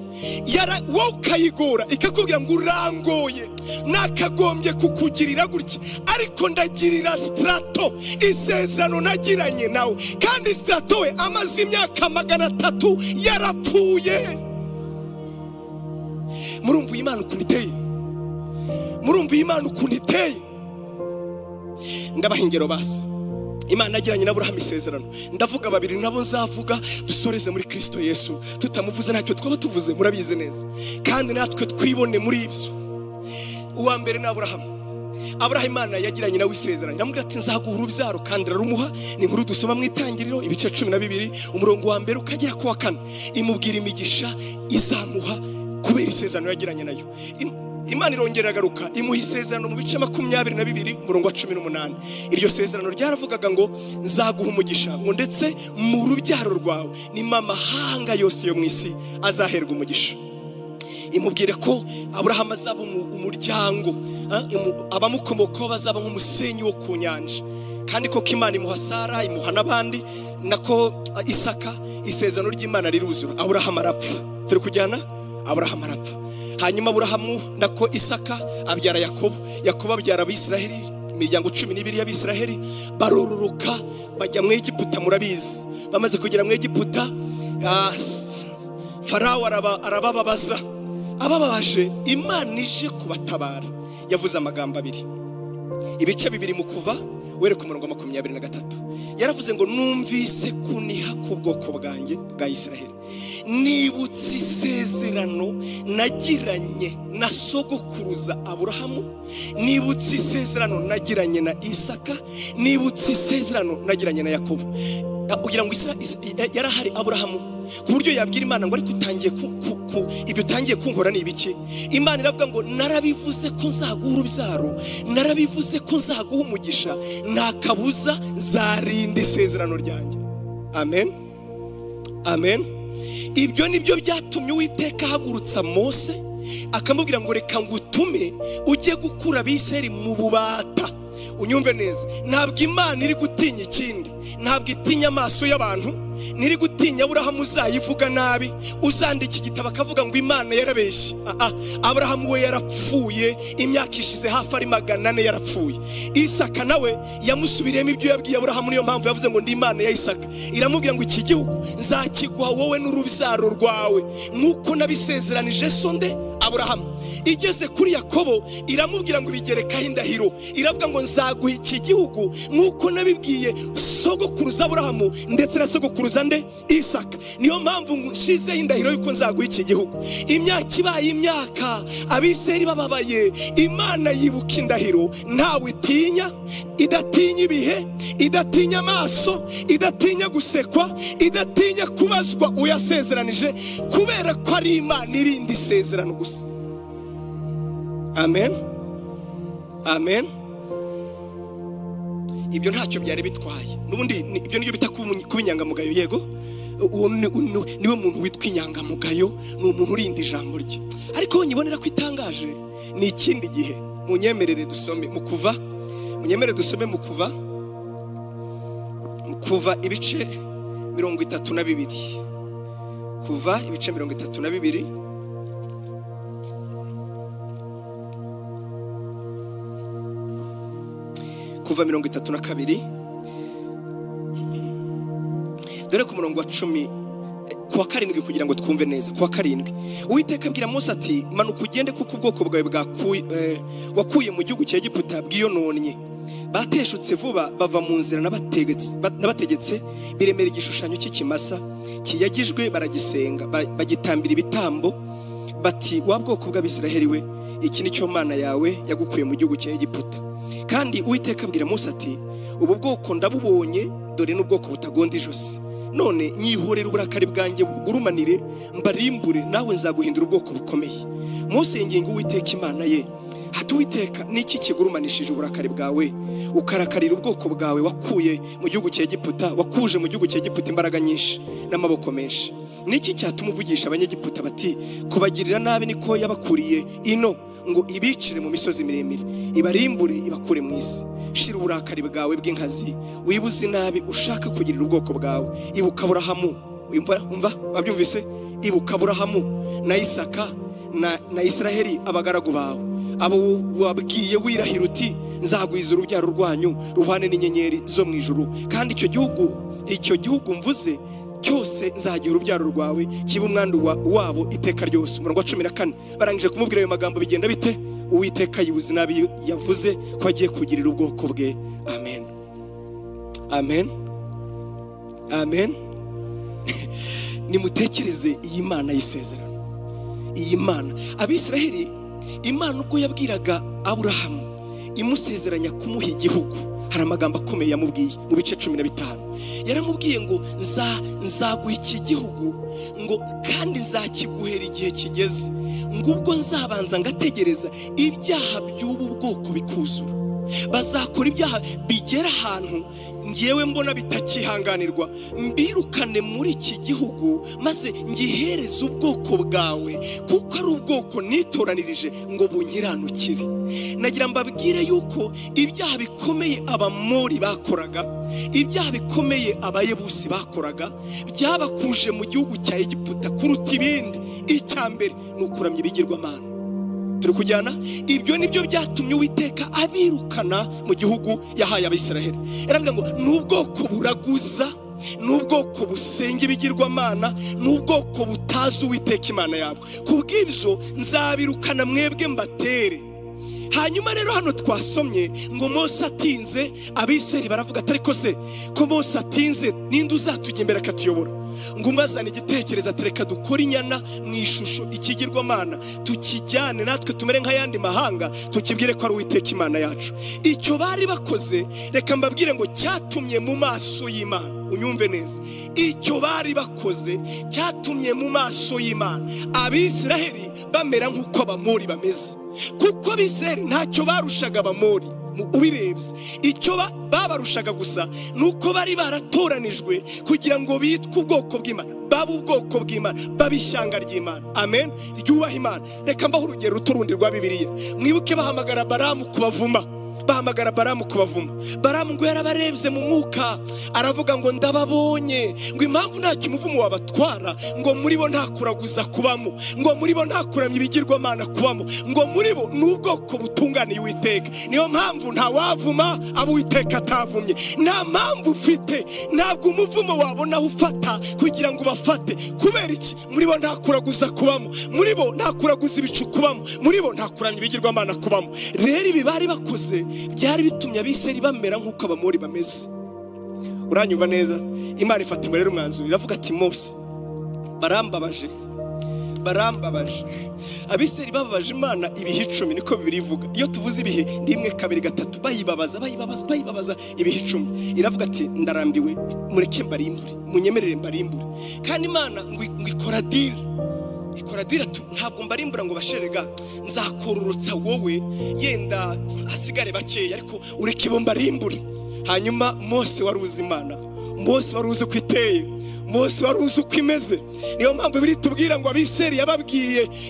Wowe ukayigora ikakubwira ngo urangoye, nakagombye kukugirira gutya, ariko ndagirira strato isezerano nagiranye nawe, kandi strato we amaze imyaka 300 yarapfuye. Murumva Imana ukuntu iteye, murumva Imana ukuntu iteye. Ndabaha ingero basi. Imana yagiranye na Aburahamu isezerano, ndavuga babiri nabo nzavuga dusoreze muri Kristo Yesu, tutamuvuze ntacyo twaba tuvuze, murabizi neza, kandi natwe twibone muri ibyo. Uwa mbere ni Aburahamu. Imana yagiranye nawe isezerano, iramubwira ati nzaguha urubyaro, kandi ararumuha. Ni inkuru dusoma mu Itangiriro ibice 12 umurongo wa mbere ukagera ku wa 4. Imubwira imigisha izamuha kubera isezerano yagiranye nayo. Imana irongera agaruka imuha isezerano mu bice 22 umurongo wa 18. Iryo sezerano ryaravugaga ngo nzaguha umugisha, ngo ndetse mu rubyaro rwawe nima amahanga yose yo mu isi azaherwa umugisha. Imubwire ko Aburahamu azaba umuryango, abamukomokaho bazaba nk'umusenyi wo ku nyanja, kandi ko Imana imuha Sara, imuha n'abandi, nako Isaka. Isezerano ry'Imana riruzura. Aburahamu arapfa, turi kujyana. Aburahamu arapfa. Hanyuma Aburahamu nako Isaka abyara Yakobo. Yakobo abyara Abisiraheli, imiryango 12 y'Abisiraheli. Barororoka bajya mu Egiputa, murabizi. Bamaze kugera mu Egiputa, Farawo arabababaza. Abababaje, Imana ije kubatabara. Yavuze amagambo abiri, ibice 2 mu Kuva were ku murongo 23. Yaravuze ngo numvise kuniha k'ubwoko bwanjye bwa Isiraheli, nibutse isezerano nagiranye na sogokuruza Aburahamu, nibutse isezerano nagiranye na Isaka, nibutse isezerano nagiranye na Yakobo. Kugira ngo yarahari Aburahamu ku buryo yabwira Imana ngo ariko utangiye ibyo utangiye kunkora ni ibiki. Imana iravuga ngo narabivuze ko nzaguha urubyaro, narabivuze ko nzaguha umugisha, nakabuza zarinda isezerano ryanjye. Amen, amen. Ibyo nibyo byatumye Uwiteka ahagurutsa Mose akamubwira ngo reka ngutume ujye gukura Abisirayeli mu bubata. Unyumve neza, ntabwo Imana iri gutinya ikindi, ntabwo itinya amaso y'abantu, niri gutinya Aburahamu uzayivuga nabi, uzandika igitabo akavuga ngo Imana yarabeshye. Aburahamu we yarapfuye, imyaka ishize hafi ari 400 yarapfuye. Isaka nawe yamusubiriyemo ibyo yabwiye Aburahamu, niyo mpamvu yavuze ngo ndi Imana ya Isaka. Iramubwira ngo iki gihugu nzakiguha wowe n'urubyaro rwawe nk'uko nabisezeranije sonde Aburahamu. Igeze kuri Yakobo iramubwira ngo bigerekaho indahiro, iravuga ngo nzaguha iki gihugu nk'uko nabibwiye sogokuruza Aburahamu ndetse na sogokuruza nde Isaka. Niyo mpamvu nshizeho indahiro yuko nzaguha iki gihugu. Imyaka ibaye imyaka, Abisirayeli bababaye, Imana yibuka indahiro, ntawe itinya, idatinya ibihe, idatinya amaso, idatinya gusekwa, idatinya kubazwa uyasezeranije, kubera ko ari Imana irinda isezerano gusa. Amen, amen. Ibyo ntacyo byari bitwaye. Nubundi ibyo nibyo bita kuba inyangamugayo. Yego, uwo niwe muntu witwa inyangamugayo, ni umuntu urinda ijambo rye. Ariko nyibonera ko itangaje ni ikindi gihe. Munyemerere dusome mu Kuva, munyemerere dusome mu Kuva ibice 32. Kuva ibice 32. Kuva 32. Dore ku murongo wa 10 kuwa 7 kugira ngo twumve neza. Kuwa 7 Uwiteka abwira Mose ati manuka ugende kuko ubwoko bwawe wakuye mu gihugu cya Egiputa bwiyononnye, bateshutse vuba bava mu nzira n'abategetse biremera igishushanyo cy'ikimasa kiyagijwe, baragisenga bagitambira ibitambo, bati wa bwoko bw'Abisiraheli we, iki ni cyo Mana yawe yagukuye mu gihugu cya Egiputa. Kandi Uwiteka abwira Mose ati ubu bwoko ndabubonye, dore n'ubwoko butagonda ijosi, none nyihorera uburakari bwanjye bugurumanire mbarimbure, nawe nzaguhindura ubwoko bukomeye. Mose yinginga Uwiteka Imana ye hati Uwiteka niki kigurumanishije uburakari bwawe ukarakarira ubwoko bwawe wakuye mu gihugu cya Egiputa, wakuje mu gihugu cya Egiputa imbaraga nyinshi n'amaboko menshi? niki cyatuma uvugisha abanyegiputa bati kubagirira nabi niko yabakuriye ino ngo ibicire mu misozi miremire ibarimbure ibakure mu isi? Shira uburakari bwawe bw'inkazi wibuze nabi ushaka kugirira ubwoko bwawe. Ibuka Aburahamu, umva wabyumvise? Ibuka Aburahamu na Isaka na Israheli abagaragu bawe, abo wabwiye wirahira uti nzagwiza urubyaro rwanyu ruhwane n'inyenyeri zo mu ijuru, kandi icyo gihugu mvuze cyose nzagiha urubyaro rwawe kiba umwandu wabo iteka ryose. Umurongo wa 14 barangije kumubwira ayo magambo bigenda bite? Uwiteka yibuze nabi yavuze ko agiye kugirira ubwoko bwe. Amen, amen, amen. Nimutekereze iyi Mana y'isezerano, iyi Mana Abisiraheli, Imana ubwo yabwiraga Aburahamu imusezeranya kumuha igihugu, hari amagambo akomeye yamubwiye mu bice 15. Yaramubwiye ngo nzaguha iki gihugu, ngo kandi nzakiguhera igihe kigeze, ngo ubwo nzabanza ngategereza ibyaha by'ubu bwoko bikuzura. Bazakora ibyaha bigera ahantu ngewe mbona bitakihanganirwa, mbirukane muri iki gihugu maze ngihereze ubwoko bwawe, kuko ari ubwoko nitoranirije ngo bunyiranukire. Nagira mbabwire yuko ibyaha bikomeye Abamori bakoraga, ibyaha bikomeye Abayebusi bakoraga, byabakuje mu gihugu cya Egiputa kuruta ibindi. Icyambere ni ukuramya ibigirwamana. Turi kujyana? Ibyo nibyo byatumye Uwiteka abirukana mu gihugu yahaye Abisiraheli. Yarambwira ngo n'ubwoko buraguza, n'ubwoko busenga ibigirwamana, n'ubwoko butazi Uwiteka Imana yabo. Kubw'ibyo nzabirukana mwebwe mbatere. Hanyuma rero hano twasomye ngo Mose atinze, Abisiraheli baravuga ati ariko se ko Mose atinze ninde uzatujya imbere akatuyobora? Ngo umazana igitekerezo ati reka dukore inyana mu ishusho ikigirwamana, tukijyane natwe tumere nk'ayandi mahanga, tukibwire ko ari Uwiteka Imana yacu. Icyo bari bakoze, reka mbabwire ngo cyatumye mu maso y'Imana, unyumve neza, icyo bari bakoze cyatumye mu maso y'Imana Abisiraheli bamera nk'uko Abamori bameze, kuko Abisiraheli ntacyo barushaga Abamori. Ubirebye icyo babarushaga gusa nuko bari baratoranijwe kugira ngo bitwe ubwoko bw'Imana, baba ubwoko bw'Imana, baba ishyanga ry'Imana. Amen, ryubaha Imana. Reka mbaho urugero ruturundi rwa Bibiliya. Mwibuke bahamagara Balamu kubavuma, Balamu ngo yarabarebye mu mwuka aravuga ngo ndababonye, ngo impamvu ntacyo umuvumo wabatwara, ngo muri bo nta kuraguza kubamo, ngo muri bo nta kuramya ibigirwamana kubamo, ngo muri bo ni ubwoko butunganiye Uwiteka. Niyo mpamvu nta wavuma abo Uwiteka atavumye. Nta mpamvu ufite, ntabwo umuvumo wabona ufata kugira ngo bafate. Kubera iki? Muri bo nta kuraguza kubamo, muri bo nta kuraguza ibicu kubamo, muri bo nta kuramya ibigirwamana kubamo. Rero ibi bari bakoze byari bitumye Abisiraheli bamera nk'uko Abamori bameze. Uranyumva neza? Imana ifata rero umwanzuro iravuga ati Mose, barambabaje. Abisiraheli bababaje Imana ibihe 10, niko Bibiliya ivuga. Iyo tuvuze ibihe 1, 2, 3 bayibabaza ibihe 10, iravuga ati ndarambiwe, mureke mbarimbure, munyemerere mbarimbure. Kandi Imana ngo ikora deal, ntabwo mbarimbura ngo basherega, nzakororotsa wowe yenda hasigare bakeya, ariko ureke bo mbarimbure. Hanyuma Mose waruzi Imana, Mose waruzi uko iteye, Mose waruzi uko imeze. Niyo mpamvu Bibiliya tubwira ngo Abisiraheli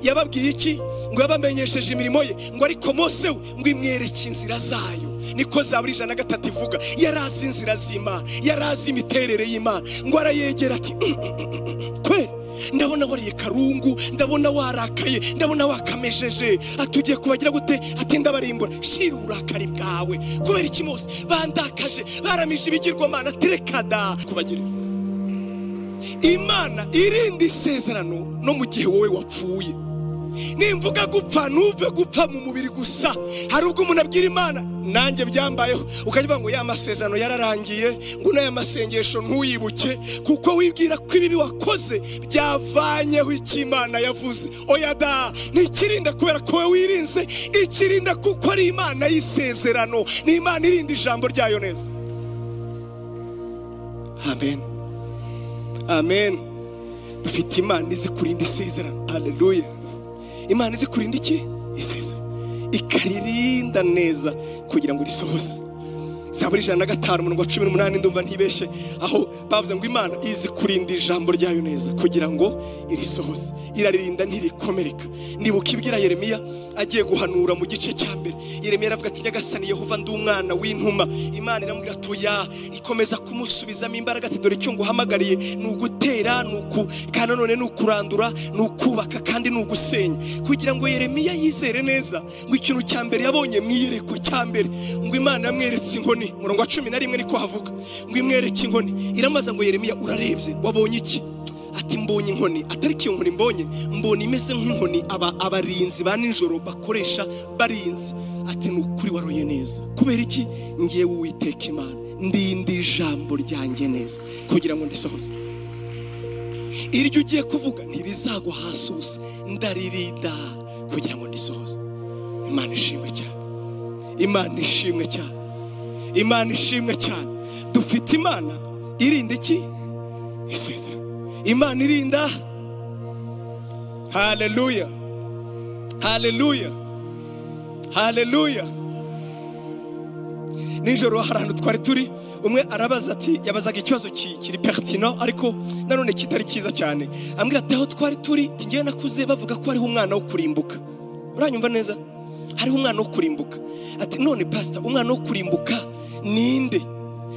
yababwiye iki? Ngo yabamenyesheje imirimo ye, ngo ariko Mose we ngo imwereke inzira zayo. Niko Zaburi 103 ivuga. Yarazi inzira z'Imana, yarazi imiterere y'Imana, ngo arayegera ati kweri ndabona wariye karungu, ndabona warakaye, ndabona wakamejeje, atugiye kubagira gute? Ati ndabarimbura. Shira uburakari bwawe. Kubera iki Mose? Bandakaje, baramije ibigirwamana, terekada kubagira. Imana irindi isezerano no mu gihe wowe wapfuye. Nimvuga gupfa ntuve gupfa mu mubiri gusa. Hari ubwo umuntu abwira Imana nanjye byambayeho, ukavuga ngo ya masezerano yararangiye, ngo n'aya masengesho ntuyibuke, kuko wibwira ko ibibi wakoze byavanyeho icyo Imana yavuze. Oya da, ntikirinda kubera ko we wirinze, ikirinda kuko ari Imana y'isezerano, ni Imana irinda ijambo ryayo neza. Amen, amen. Dufite Imana izi kurinda isezerano. Haleluya. Imana izi kurinda iki? Isezerano, ikaririnda neza kugira ngo risohoze. Zaburi 105:18 ndumva ntibeshye, aho bavuze ngo Imana izi kurinda ijambo ryayo neza kugira ngo irisohoze, iraririnda ntirikomereka. Ndibuka ibwira Yeremiya agiye guhanura mu gice cya mbere. Yeremiya aravuga ati Nyagasani Yehova ndi umwana w'intuma. Imana iramubwira atoya, ikomeza kumusubizamo imbaraga ati dore icyo nguhamagariye ni ugutera, kandi none ni ukurandura, ni ukubaka kandi ni ugusenya. Kugira ngo Yeremiya yizere neza ngo ikintu cya mbere yabonye mwiyereko cya mbere ngo Imana yamweretse inkoni. Murongo wa 11 niko havuga ngo imwereke inkoni. Iramaza ngo Yeremiya urarebye wabonye iki? Ati mbonye inkoni. Atari iyo nkoni mbonye, mbona imeze nk'inkoni abarinzi ba nijoro bakoresha barinzi. Ati nukuri waroye neza. Kubera iki? Ngiye Uwiteka Imana ndindi ijambo ryanjye neza kugira ngo ndisohoze. Iryo ugiye kuvuga ntirizagwa hasi ubusa, ndaririnda kugira ngo ndisohoze. Imana ishimwe cyane, Imana ishimwe cyane, Imana ishimwe cyane. Dufite Imana irinda iki? Isezerano. Imana irinda. Haleluya, haleluya, haleluya. Nijoro hari ahantu twari turi, umwe arabaza ati, yabazaga ikibazo kiri pertinent ariko nanone kitari cyiza cyane. Ambwira ati aho twari turi ngiye nakuze bavuga ko hariho umwana wo kurimbuka. Uranyumva neza? Hariho umwana wo kurimbuka. Ati none pastor, umwana wo kurimbuka ninde?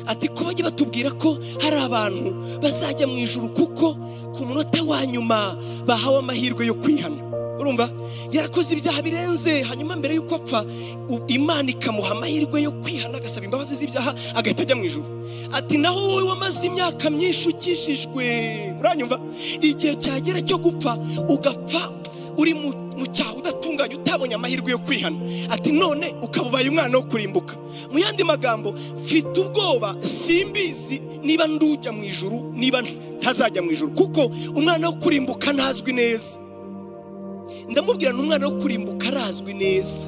Ati ko bajye batubwira ko hari abantu bazajya mu ijuru kuko ku munota wa nyuma bahawe amahirwe yo kwihana. Urumva? Yarakoze ibyaha birenze, hanyuma mbere yuko apfa Imana ikamuha amahirwe yo kwihana agasaba imbabazi z'ibyaha agahita ajya mu ijuru. Ati naho wowe wamaze imyaka myinshi ukijijwe, uranyumva, igihe cyagera cyo gupfa ugapfa uri mu cyaha udatunganye utabonye amahirwe yo kwihana. Ati none ukabubaye umwana wo kurimbuka. Mu yandi magambo, mfite ubwoba, simbizi niba ndujya mu ijuru niba ntazajya mu ijuru, kuko umwana wo kurimbuka ntazwi neza. Ndamubwira n'umwana wo kurimbuka arazwi neza.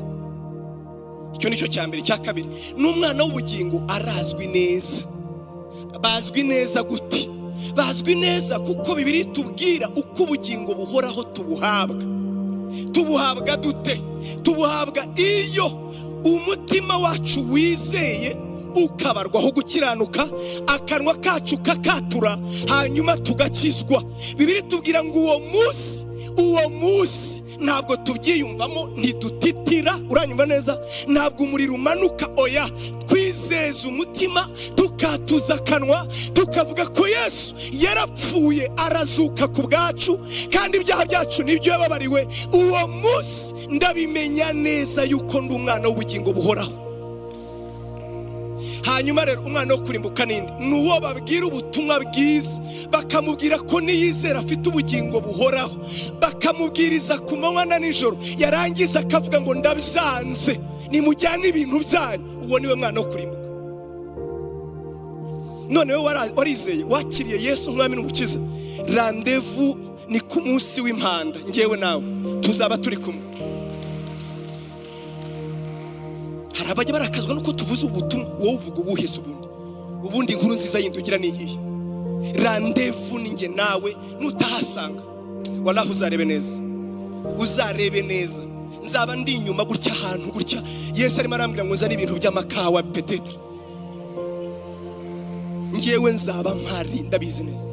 Icyo nicyo cya mbere. Cya kabiri, n'umwana w'ubugingo arazwi neza. Bazwi neza gute? Bazwi neza kuko Bibiliya itubwira uko ubugingo buhoraho tubuhabwa. Tubuhabwa dute? Tubuhabwa iyo umutima wacu wizeye ukabarwaho gukiranuka, akanwa kacu kakatura, hanyuma tugakizwa. Bibiliya itubwira ngo uwo munsi ntabwo tubyiyumvamo, ntidutitira. Uranyumva neza? Ntabwo umuriro umanuka, oya, twizeza umutima, tukatuza akanwa, tukavuga ko Yesu yarapfuye arazuka ku bwacu kandi ibyaha byacu nibyo yababariwe. Uwo munsi ndabimenya neza yuko ndi umwana w'ubugingo buhoraho. Hanyuma rero umwana wo kurimbuka ninde? Nuwo babwira ubutumwa bwiza, bakamubwira ko niyizera afite ubugingo buhoraho, bakamubwiriza ku manywa na nijoro, yarangiza akavuga ngo ndabyanze, nimujyane ibintu byanyu. Uwo niwe mwana wo kurimbuka. None wowe warizeye, wakiriye Yesu nk'umwami n'umukiza, rendezvous ni ku munsi w'impanda. Ngewe nawe tuzaba turi kumwe. Hari abajya barakazwa nuko tuvuze ubutumwa, wowe uvuga ubuhese ubundi inkuru nziza y'indugira ni iyihe? Rendezvous ni nge nawe, nutahasanga wallahi uzarebe neza, uzarebe neza. Nzaba ndi inyuma gutya ahantu gutya, Yesu arimo arambwira ngo nzane ibintu by'amakawa peut-être. Ngewe nzaba mpari, ndabizi neza.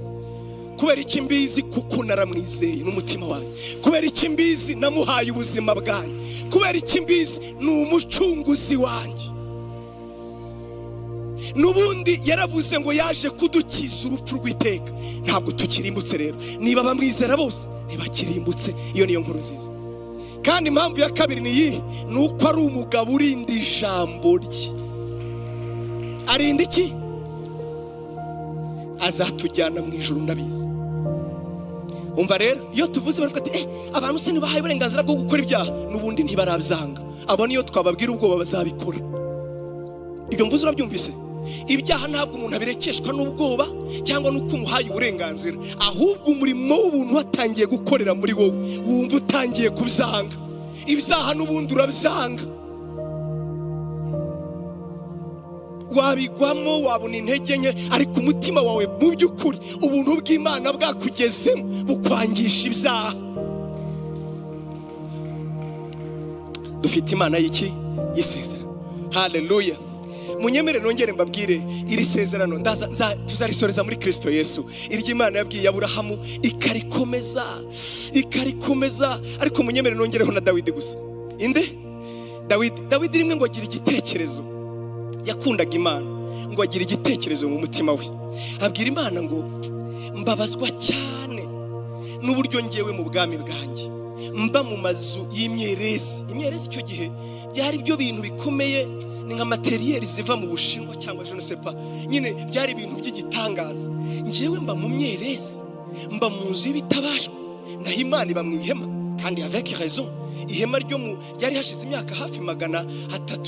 Kubera iki mbizi? Kuko naramwizeye n'umutima wanjye. Kubera iki mbizi? Namuhaye ubuzima bwanjye. Kubera iki mbizi? Ni umucunguzi wanjye. Nubundi yaravuze ngo yaje kudukiza urupfu rw'iteka. Ntabwo tukirimbutse rero. Niba bamwizera bose ntibakirimbutse. Iyo niyo nkuru nziza. Kandi impamvu ya kabiri ni iyi, nuko ari umugabo urinda ijambo rye. Arinda iki? Azatujyana mu ijuru, ndabizi. Umva rero, iyo tuvuze baravuga ati abantu se ntibahaye uburenganzira bwo gukora ibyaha, n'ubundi ntibarabyanga. Abo niyo twababwira ubwoba bazabikora. Ibyo mvuze urabyumvise? Ibyaha ntabwo umuntu abirekeshwa n'ubwoba cyangwa nuko umuhaye uburenganzira, ahubwo umurimo w'ubuntu watangiye gukorera muri wowe, wumva utangiye kubyanga. Ibyaha n'ubundi urabyanga. Wabigwamo, wabona intege nke, ariko umutima wawe mu by'ukuri ubuntu bw'Imana bwakugezemo bukwangisha ibyaha. Dufite Imana y'iki? Y'isezerano. Haleluya. munyemere nongere mbabwire iri sezerano tuzarisoreza muri Kristo Yesu. Iry'Imana yabwiye Aburahamu ikarikomeza, ariko munyemere nongereho na Dawidi gusa. Inde? Dawidi rimwe ngo agira igitekerezo, yakundaga Imana, ngo agira igitekerezo mu mutima we, abwira Imana ngo mbabazwa cyane n'uburyo ngewe mu bwami bwanjye mba mu mazu y'imyerezi. Imyerezi icyo gihe byari byo bintu bikomeye, ni nka materiyeri ziva mu Bushinwa cyangwa je ne sais pas, nyine byari ibintu by'igitangaza. Ngewe mba mu myerezi, mba mu nzu y'ibitabashwa, naho Imana iba mu ihema, kandi avec raison. Ihema ryo ryari hashize imyaka hafi 300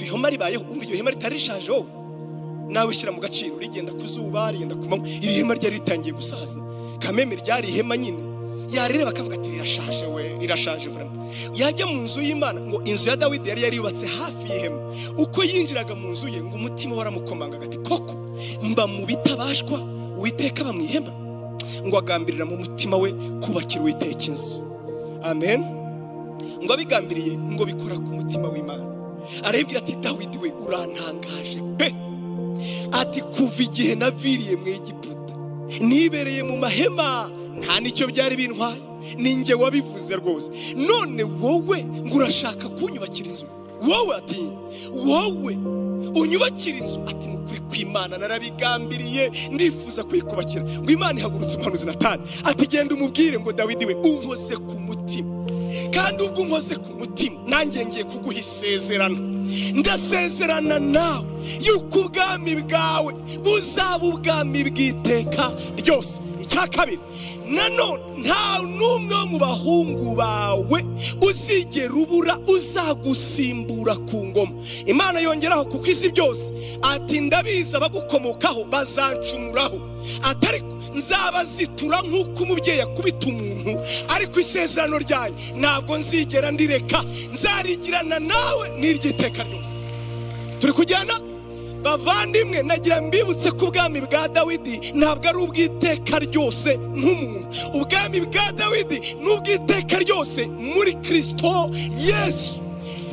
ihema ribayeho. Umva iryo hema ritarishajeho, nawe shyira mu gaciro, rigenda ku zuba, rigenda ku manywa. Iri hema ryari ritangiye gusaza, kameme ryari ihema nyine. Yarire bakavuga ati rirashaje vraiment. Yajya mu nzu y'Imana, ngo inzu ya Dawidi yari yubatse hafi y'ihema. Uko yinjiraga mu nzu ye, ngo umutima waramukomanga ati koko mba mu bitabashwa, Uwiteka ba mu ihema. Ngo agambirira mu mutima we kubakira Uwiteka inzu. Amen. Ngo abigambiriye, ngo bikora ku mutima w'Imana. Arabwira ati Dawidi we urantangaje pe, ati kuva igihe naviriye mu Egiputa nibereye mu mahema, nta nicyo byari bintwaye, ninjye wabivuze rwose. None wowe ngo urashaka kunyubakira inzu? Wowe unyubakira inzu? Ati nukuri kw'Imana narabigambiriye, ndifuza kuyikubakira. Ngo Imana ihagurutse umuhanuzi Natani, ati genda umubwire ngo Dawidi we unkoze ku mutima, kandi ubwo unkoze ku mutima nanjye ngiye kuguha isezerano. Ndasezerana nawe yuko ubwami bwawe buzaba ubwami bw'iteka ryose. Icya kabiri, nanone nta n'umwe mu bahungu bawe uzigera ubura uzagusimbura ku ngoma. Imana yongeraho kuko isi byose ati ndabizi abagukomokaho bazancumuraho, atariko nzabazitura nk'uko umubyeyi akubita umuntu, ariko isezerano ryanjye ntabwo nzigera ndireka, nzarigirana nawe n'iry'iteka ryose. Turi kujyana bavandimwe, nagira mbibutse ko ubwami bwa Dawidi ntabwo ari ubw'iteka ryose nk'umuntu. Ubwami bwa Dawidi n'ubw'iteka ryose muri Kristo Yesu,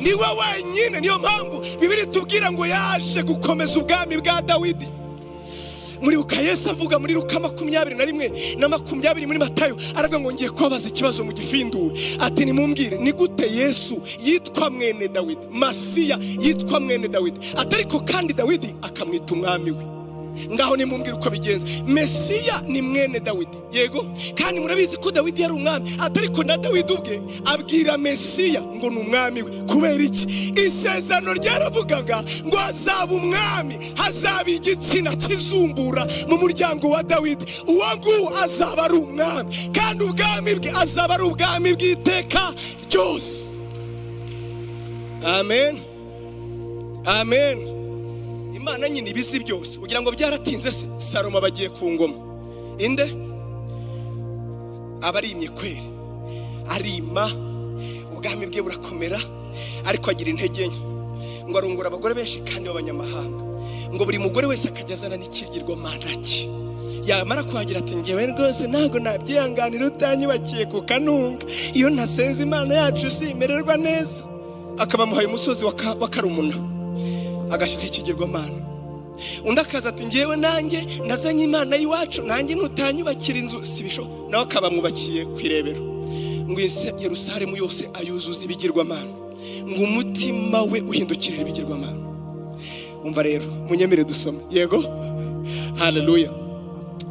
niwe wenyine. Niyo mpamvu Bibiri tubwira ngo yaje gukomeza ubwami bwa Dawidi. Muri Yesu avuga muri Luka 21 na 20 muri Matayo, aravuga ngo ngiye kubabaza ikibazo mu gifindura, ati nimumbwire ni gute Yesu yitwa mwene Dawidi, Masiya yitwa mwene Dawidi, atariko kandi Dawidi akamwita umwami we. Ngaho nimumbwire uko bigenza. Mesiya ni mwene Dawidi, yego, kandi murabizi ko Dawidi yari umwami, atariko na Dawidi ubwe abwira Mesiya ngo ni umwami we. Kubera iki? Isezerano ryaravugaga ngo hazaba umwami, hazaba igitsina kizumbura mu muryango wa Dawidi. Uwo nguwo azaba ari umwami, kandi ubwami bwe azaba ari ubwami bw'iteka ryose. Amen, amen. Imana nyine ibizi byose. Kugira ngo byaratinze se Salomo bagiye ku ngoma. Inde? Abarimye kweri, arima, ubwami bwe burakomera, ariko agira intege nke. Ngo arongora abagore benshi kandi b'abanyamahanga. Ngo buri mugore wese akajyazana n'ikigirwamana cye. Yamara kuhagira ati ngewe rwose ntago nabyihanganira utanyubakiye ku kanunga. Iyo ntasenze Imana yacu simererwa neza. Akaba muhaye umusozi wa Karumuna, agashyiraho ikigirwamana. Undi akaza ati ngewe nanjye ndazanye Imana y'iwacu, nanjye nutanyubakira inzu sibisho. Nawe akaba mwubakiye ku irebero. Ngo Yerusalemu yose ayuzuza ibigirwamana, ngo umutima we uhindukirira ibigirwamana. Umva rero, munyemere dusome. Yego, haleluya.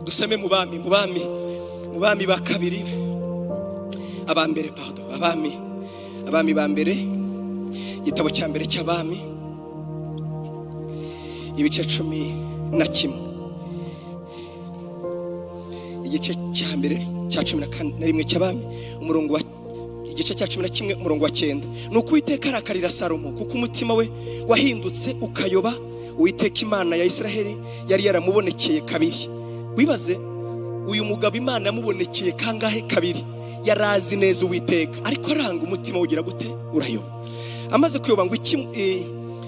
Dusome mu bami ba kabiri, abambere pardon, abami ba mbere, igitabo cya mbere cy'abami, ibice 11, igice cya mbere cya 11 cy'abami, umurongo wa igice cya 11 umurongo wa 9. Nuko Uwiteka arakarira Salomo kuko umutima we wahindutse ukayoba. Uwiteka Imana ya Israheli yari yaramubonekeye kabiri. Wibaze, uyu mugabo Imana yamubonekeye kangahe kabiri? Yarazi neza Uwiteka, ariko aranga umutima ugira gute? Urayoba. Amaze kuyoba ngo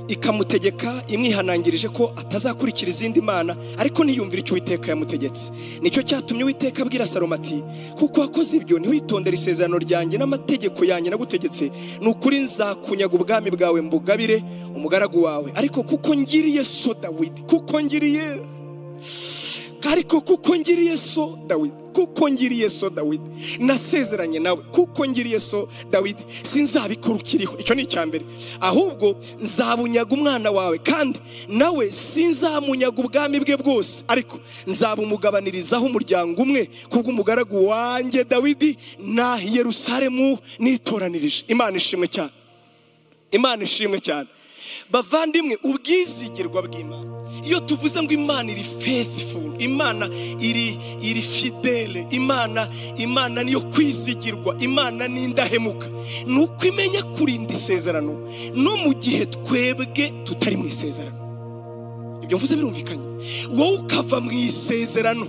ikamutegeka imwihanangirije ko atazakurikira izindi mana, ariko ntiyumvira icyo Uwiteka yamutegetse. Nicyo cyatumye Uwiteka abwira Salomo ati, kuko wakoze ibyo ntiwitondere isezerano ryanjye n'amategeko yanjye nagutegetse, ni ukuri nzakunyaga ubwami bwawe mbugabire umugaragu wawe. Ariko kuko ngiriye so Dawidi, kuko ngiriye so Dawidi, nasezeranye nawe, kuko ngiriye so Dawidi sinzabikurukiriho. Icyo ni icyambere. Ahubwo nzabunyaga umwana wawe, kandi nawe sinzamunyaga ubwami bwe bwose, ariko nzabumugabanirizaho umuryango umwe kubw'umugaragu wanjye Dawidi na Yerusalemu nitoranirije. Imana ishimwe cyane, Imana ishimwe cyane. Bavandimwe, ubwizigirwa bw'Imana, iyo tuvuze ngo Imana iri faithful, Imana iri fidele, Imana niyo kwizigirwa, Imana ni indahemuka, nuko imenya kurinda isezerano no mu gihe twebwe tutari mu isezerano. Ibyo mvuze birumvikanye. Wowe ukava mu isezerano,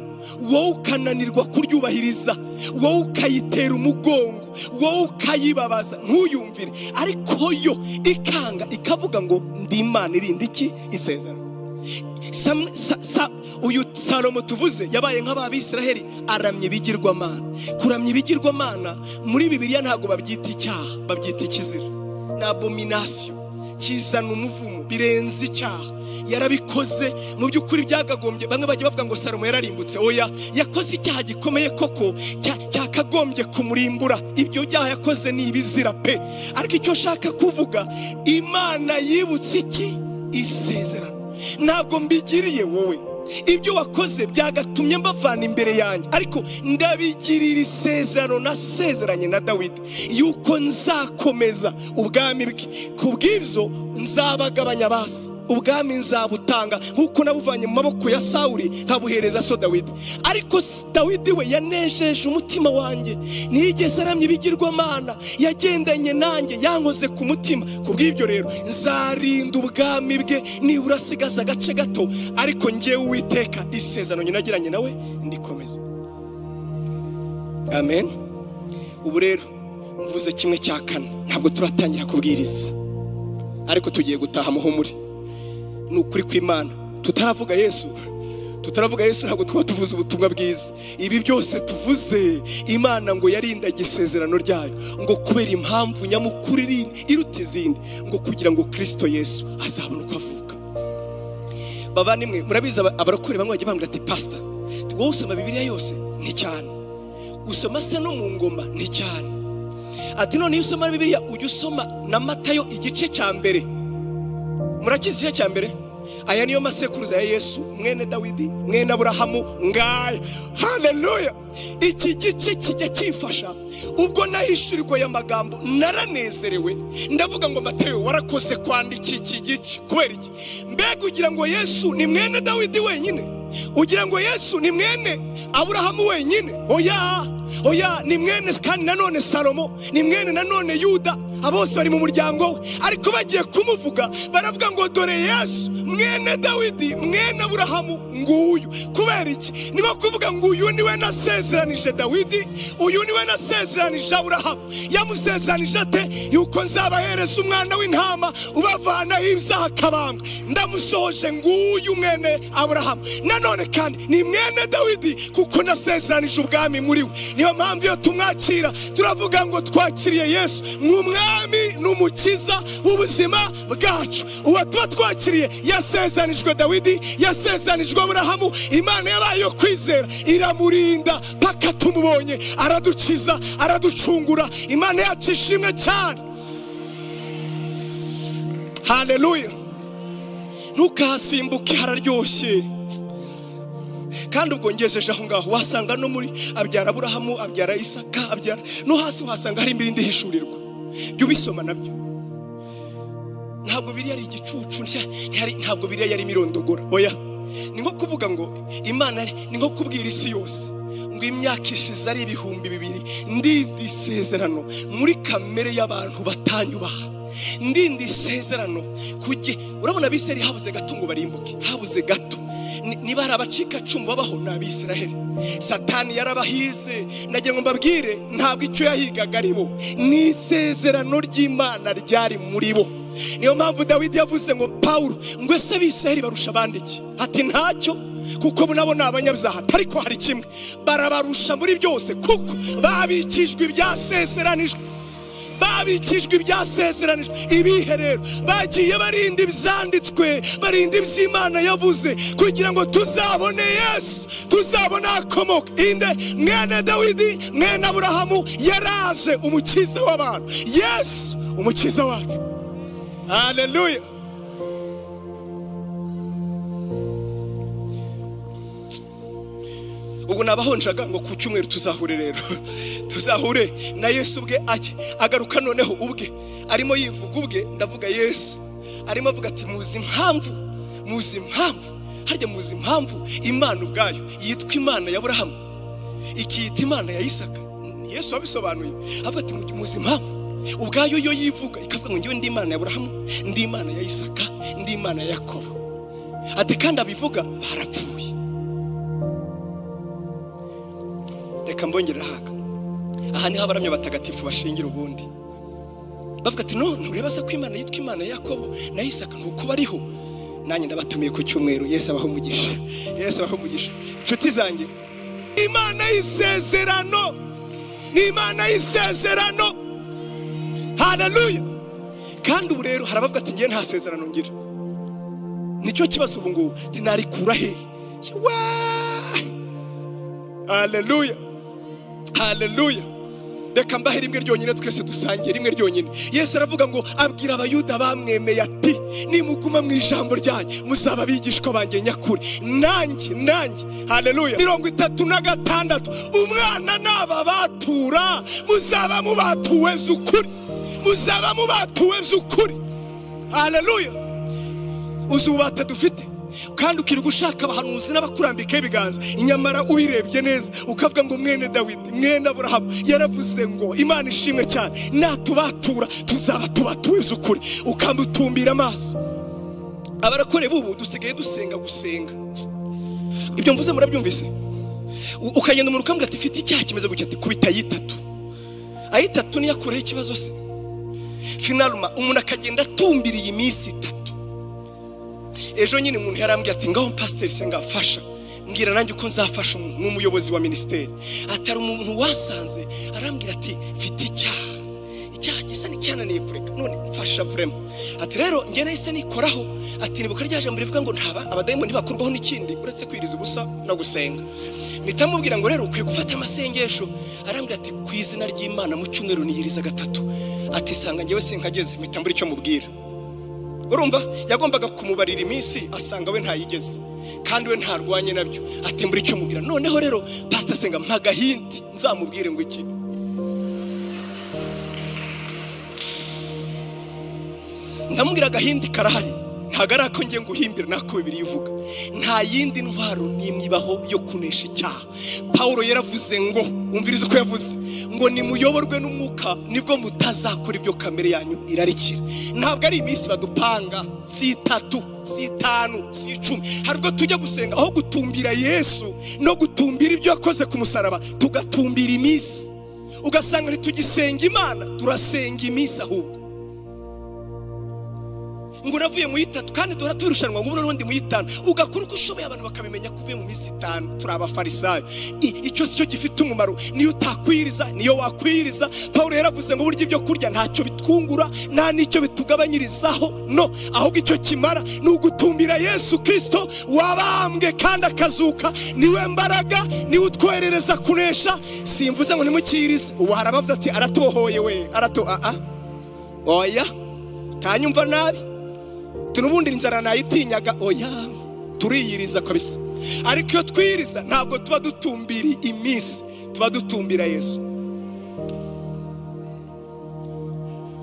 wowe ukananirwa kuryubahiriza, wowe ukayitera umugongo, wowe ukayibabaza ntuyumvire, ariko yo ikanga ikavuga ngo ndi Imana irinda iki? Isezerano. Uyu Salomo tuvuze yabaye nk'ababisiraheli, aramye ibigirwamana. Kuramya ibigirwamana muri Bibiliya ntabwo babyita icyaha, babyita ikizira. Ni abomination, kizana umuvumo, birenze icyaha. Yarabikoze mu by'ukuri byagagombye. Bamwe bajya bavuga ngo Salomo yararimbutse. Oya, yakoze icyaha gikomeye koko cyakagombye kumurimbura. Ibyo byaha yakoze ni ibizira pe. Ariko icyo shaka kuvuga, Imana yibutse iki? Isezerano. Ntabwo mbigiriye wowe ibyo wakoze byagatumye mbavana imbere yanjye, ariko ndabigirira isezerano nasezeranye na Dawidi yuko nzakomeza ubwami bwe. Kubw'ibyo nzabagabanya basi, ubwami nzabutanga nk'uko nabuvanye mu maboko ya Sawuli nkabuhereza so Dawidi. Ariko Dawidi we yanejeje umutima wanjye, ntiyigeze aramya ibigirwamana, yagendanye nanjye, yankoze ku mutima. Kubw'ibyo rero nzarinda ubwami bwe nibura asigaza agace gato, ariko njyewe Uwiteka isezerano nagiranye nawe ndikomeza. Amen. Ubu rero mvuze kimwe cya kane, ntabwo turatangira kubwiriza, ariko tugiye gutaha muhumuri. Ni ukuri kw'Imana, tutaravuga Yesu ntabwo twaba tuvuze ubutumwa bwiza. Ibi byose tuvuze, Imana ngo yarindaga isezerano ryayo, ngo kubera impamvu nyamukuru iruta izindi, ngo kugira ngo Kristo Yesu azabone uko avuka. Bavandimwe, murabizi abarokore bamwe bajya bambwira ati, pastor, wowe usoma Bibiliya yose? Ni cyane. Usoma se no mu ngoma? Ni cyane. Ati none iyo usoma Bibiliya ujya usoma na Matayo igice cya mbere. Murakizi igice cya mbere? Aya niyo masekuruza ya Yesu, mwene Dawidi, mwene Aburahamu, ngaya. Haleluya. Iki gice kijya kifasha. Ubwo nahishurirwa ya magambo naranezerewe, ndavuga ngo Matayo warakoze kwandika iki gice. Kubera iki? Mbega ugira ngo Yesu ni mwene Dawidi wenyine? Ugira ngo Yesu ni mwene Aburahamu wenyine? Oya, ni mwene kandi nanone Salomo, ni mwene nanone Yuda, abose bari mu muryango we. Ariko bagiye kumuvuga baravuga ngo dore Yesu mwene Dawidi, mwene Aburahamu nguyu. Kubera iki? Niko kuvuga ngo uyu niwe nasezeranije Dawidi, uyu niwe nasezeranije Aburahamu. Yamusezeranije ate? Yuko nzabahereza umwana w'intama ubavana ibyaha kabanga. Ndamusohoje nguyu mwene Aburahamu. Nanone kandi ni mwene Dawidi kuko nasezeranije ubwami muri we. Niyo mpamvu iyo tumwakira turavuga ngo twakiriye Yesu nk'umwami n'umukiza w'ubuzima bwacu. Uwo tuba twakiriye yasezeranijwe Dawidi, yasezeranijwe Aburahamu. Imana yabaye yo kwizera, iramurinda paka tumubonye, aradukiza, araducungura. Imana yacu ishimwe cyane. Haleluya. Ntukasimbuke, hararyoshye. Kandi ubwo ngejeje aho ngaho wasanga no muri abyara Aburahamu, abyara Isaka, abyara no hasi wasanga hari imirindi hishurirwa. Byo bisoma nabyo. Ntabwo biri yari igicucu, ntabwo biri yari mirondogora. Oya, ni nko kuvuga ngo Imana ni nko kubwira isi yose ngo imyaka ishize ari 2000 ndindi isezerano muri kamere y'abantu batanyubaha. Ndindi isezerano kujye. Urabona Abisiraheli habuze gato ngo barimbuke, habuze gato. Niba hari abacika cumu babaho n'Abisiraheli. Satani yarabahize. Nagira ngo mbabwire, ntabwo icyo yahigaga ari bo, ni isezerano ry'Imana ryari muri bo. niyo mpamvu Dawidi yavuze ngo Pawulo ngo ese Abisirayeli barusha abandi iki? Ati ntacyo, kuko nabo ni abanyabyaha, ariko hari kimwe, barabarusha muri byose kuko babikijwe ibyasezeranijwe. Babikijwe ibyasezeranijwe. Ibihe rero? Bagiye barinda ibyanditswe, barinda iby'Imana yavuze, kugira ngo tuzabone Yesu, tuzabone akomoka inde mwene Dawidi, mwene Aburahamu. Yaraje umukiza w'abantu, Yesu umukiza wacu. Haleluya. Ubu nabahonjaga ngo ku cyumweru tuzahure rero, tuzahure na Yesu ubwe agaruka noneho ubwe arimo yivuga ubwe, ndavuga Yesu arimo avuga ati muzi impamvu harya muzi impamvu Imana ubwayo yitwa Imana ya Aburahamu ikiyita Imana ya Isaka. Yesu wabisobanuye avuga ati muzi impamvu ubwayo yo yivuga ikavuga ngo ngiwe ndi Imana ya Aburahamu, ndi Imana ya Isaka, ndi Imana ya Yakobo. Ati kandi abivuga barapfuye. Reka mbongera haka, aha niho abaramya batagatifu bashingira ubundi bavuga ati none ureba se ko Imana yitwa Imana ya Yakobo na Isaka nuko bariho. Nanjye ndabatumiye ku cyumweru. Yesu abaho umugisha, Yesu abaho umugisha. Inshuti zanjye, Imana y'isezerano ni Imana y'isezerano. Haleluya. Kandi ubu rero harabavuga ati ngiye nta sezerano ngira. Nicyo kibazo ubu ngubu, tinarikura he? Haleluya, haleluya. Reka mbahe rimwe ryonyine twese dusangiye rimwe ryonyine. Yesu aravuga ngo abwira abayuda bamwemeye ati nimuguma mu ijambo ryanjye muzaba bigishwa banjye nyakuri. Nanjye haleluya 36 umwana nababatura muzaba mubatuwe z'ukuri, muzaba mubatuwe z'ukuri. Haleluya. Uzubata dufite kandi ukiri gushaka abahanuzi n'abakurambika ibiganza, inyamara ubirebye neza ukavuga ngo mwene Dawidi, mwene Aburahamu yaravuze ngo Imana ishimwe cyane natubatura tuzaba tubatuwe z'ukuri, ukamutumbira amaso. Abarakore bubu dusigaye dusenga gusenga. Ibyo mvuze murabyumvise? Ukagenda mu rukambira ati fite icyaha kimeze gutya, ati kubita ayitatu niyo akureho ikibazo se. Finaluma umuntu akagenda atumbira iyi minsi 3. Ejo nyine umuntu yarambwiye ati ngaho pastor senga fasha, mbwira nanjye uko nzafasha n'umuyobozi wa ministeri. Atari umuntu wasanze arambwira ati fite icyaha gisa n'icyananiye kureka, none fasha vraiment. Ati rero ngiye nahise nikoraho, ati nibuka ryaje mbere bivuga ngo abadayimoni ntibakurwaho n'ikindi uretse kwiriza ubusa no gusenga. Nitamubwira ngo rero ukwiye gufata amasengesho. Arambwira ati ku izina ry'Imana mu cyumweru niyiriza 3. Ati sanga ngewe sinkageze, mitambura icyo mubwira. Urumva yagombaga kumubarira iminsi asanga we ntayigeze, kandi we ntarwanye nabyo. Ati mbura icyo mubwira. Noneho rero pastor senga mpagahindi nzamubwire ngo iki. Ndamubwira agahindi karahari, ntagara ko ngiye nguhimbira nako Bibiliya ivuga. Nta yindi ntwaro nimwibaho yo kunesha icyaha. Paulo yaravuze ngo, umvirize uko yavuze ngo nimuyoborwe n'umwuka nibwo mutazakora ibyo kamere yanyu irarikira. Ntabwo ari iminsi badupanga, si 3, si 5, si 10. Harubwo tujya gusenga aho gutumbira Yesu no gutumbira ibyo yakoze ku musaraba, tugatumbira iminsi. Ugasanga ntitugisenga Imana, turasenga iminsi ahubwo. Ngo navuye mu 3 kandi dora turushanwa ngo n'undi mu 5. Ugakora uko ushoboye abantu bakabimenya kuvuye mu minsi 5. Turi abafarisayo. Icyo cyo gifite umumaro niyo utakwiriza, niyo wakwiriza. Paulo yaravuze ngo burya ibyo kurya ntacyo bitwungura, nta nicyo bitugabanyirizaho, no, ahubwo icyo kimara ni ugutumbira Yesu Kristo wabambwe kandi akazuka. Niwe mbaraga, niwe utwerereza kunesha. Simvuze ngo nimukirize. Ubu harabavuze ati aratubohoye we, oya tanyumva nabi. Tunubundi inzara nayitinyaga, oya turiyiriza kabisa. Ariko iyo twiriza ntabwo tuba dutumbira iminsi, tuba dutumbira Yesu.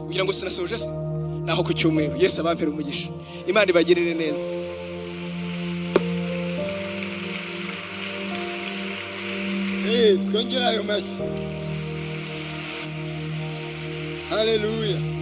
Kugira ngo sinasoje se naho ku cyumweru. Yesu abampera umugisha, Imana ibagirire neza. Twongera ayo mashyi. Haleluya.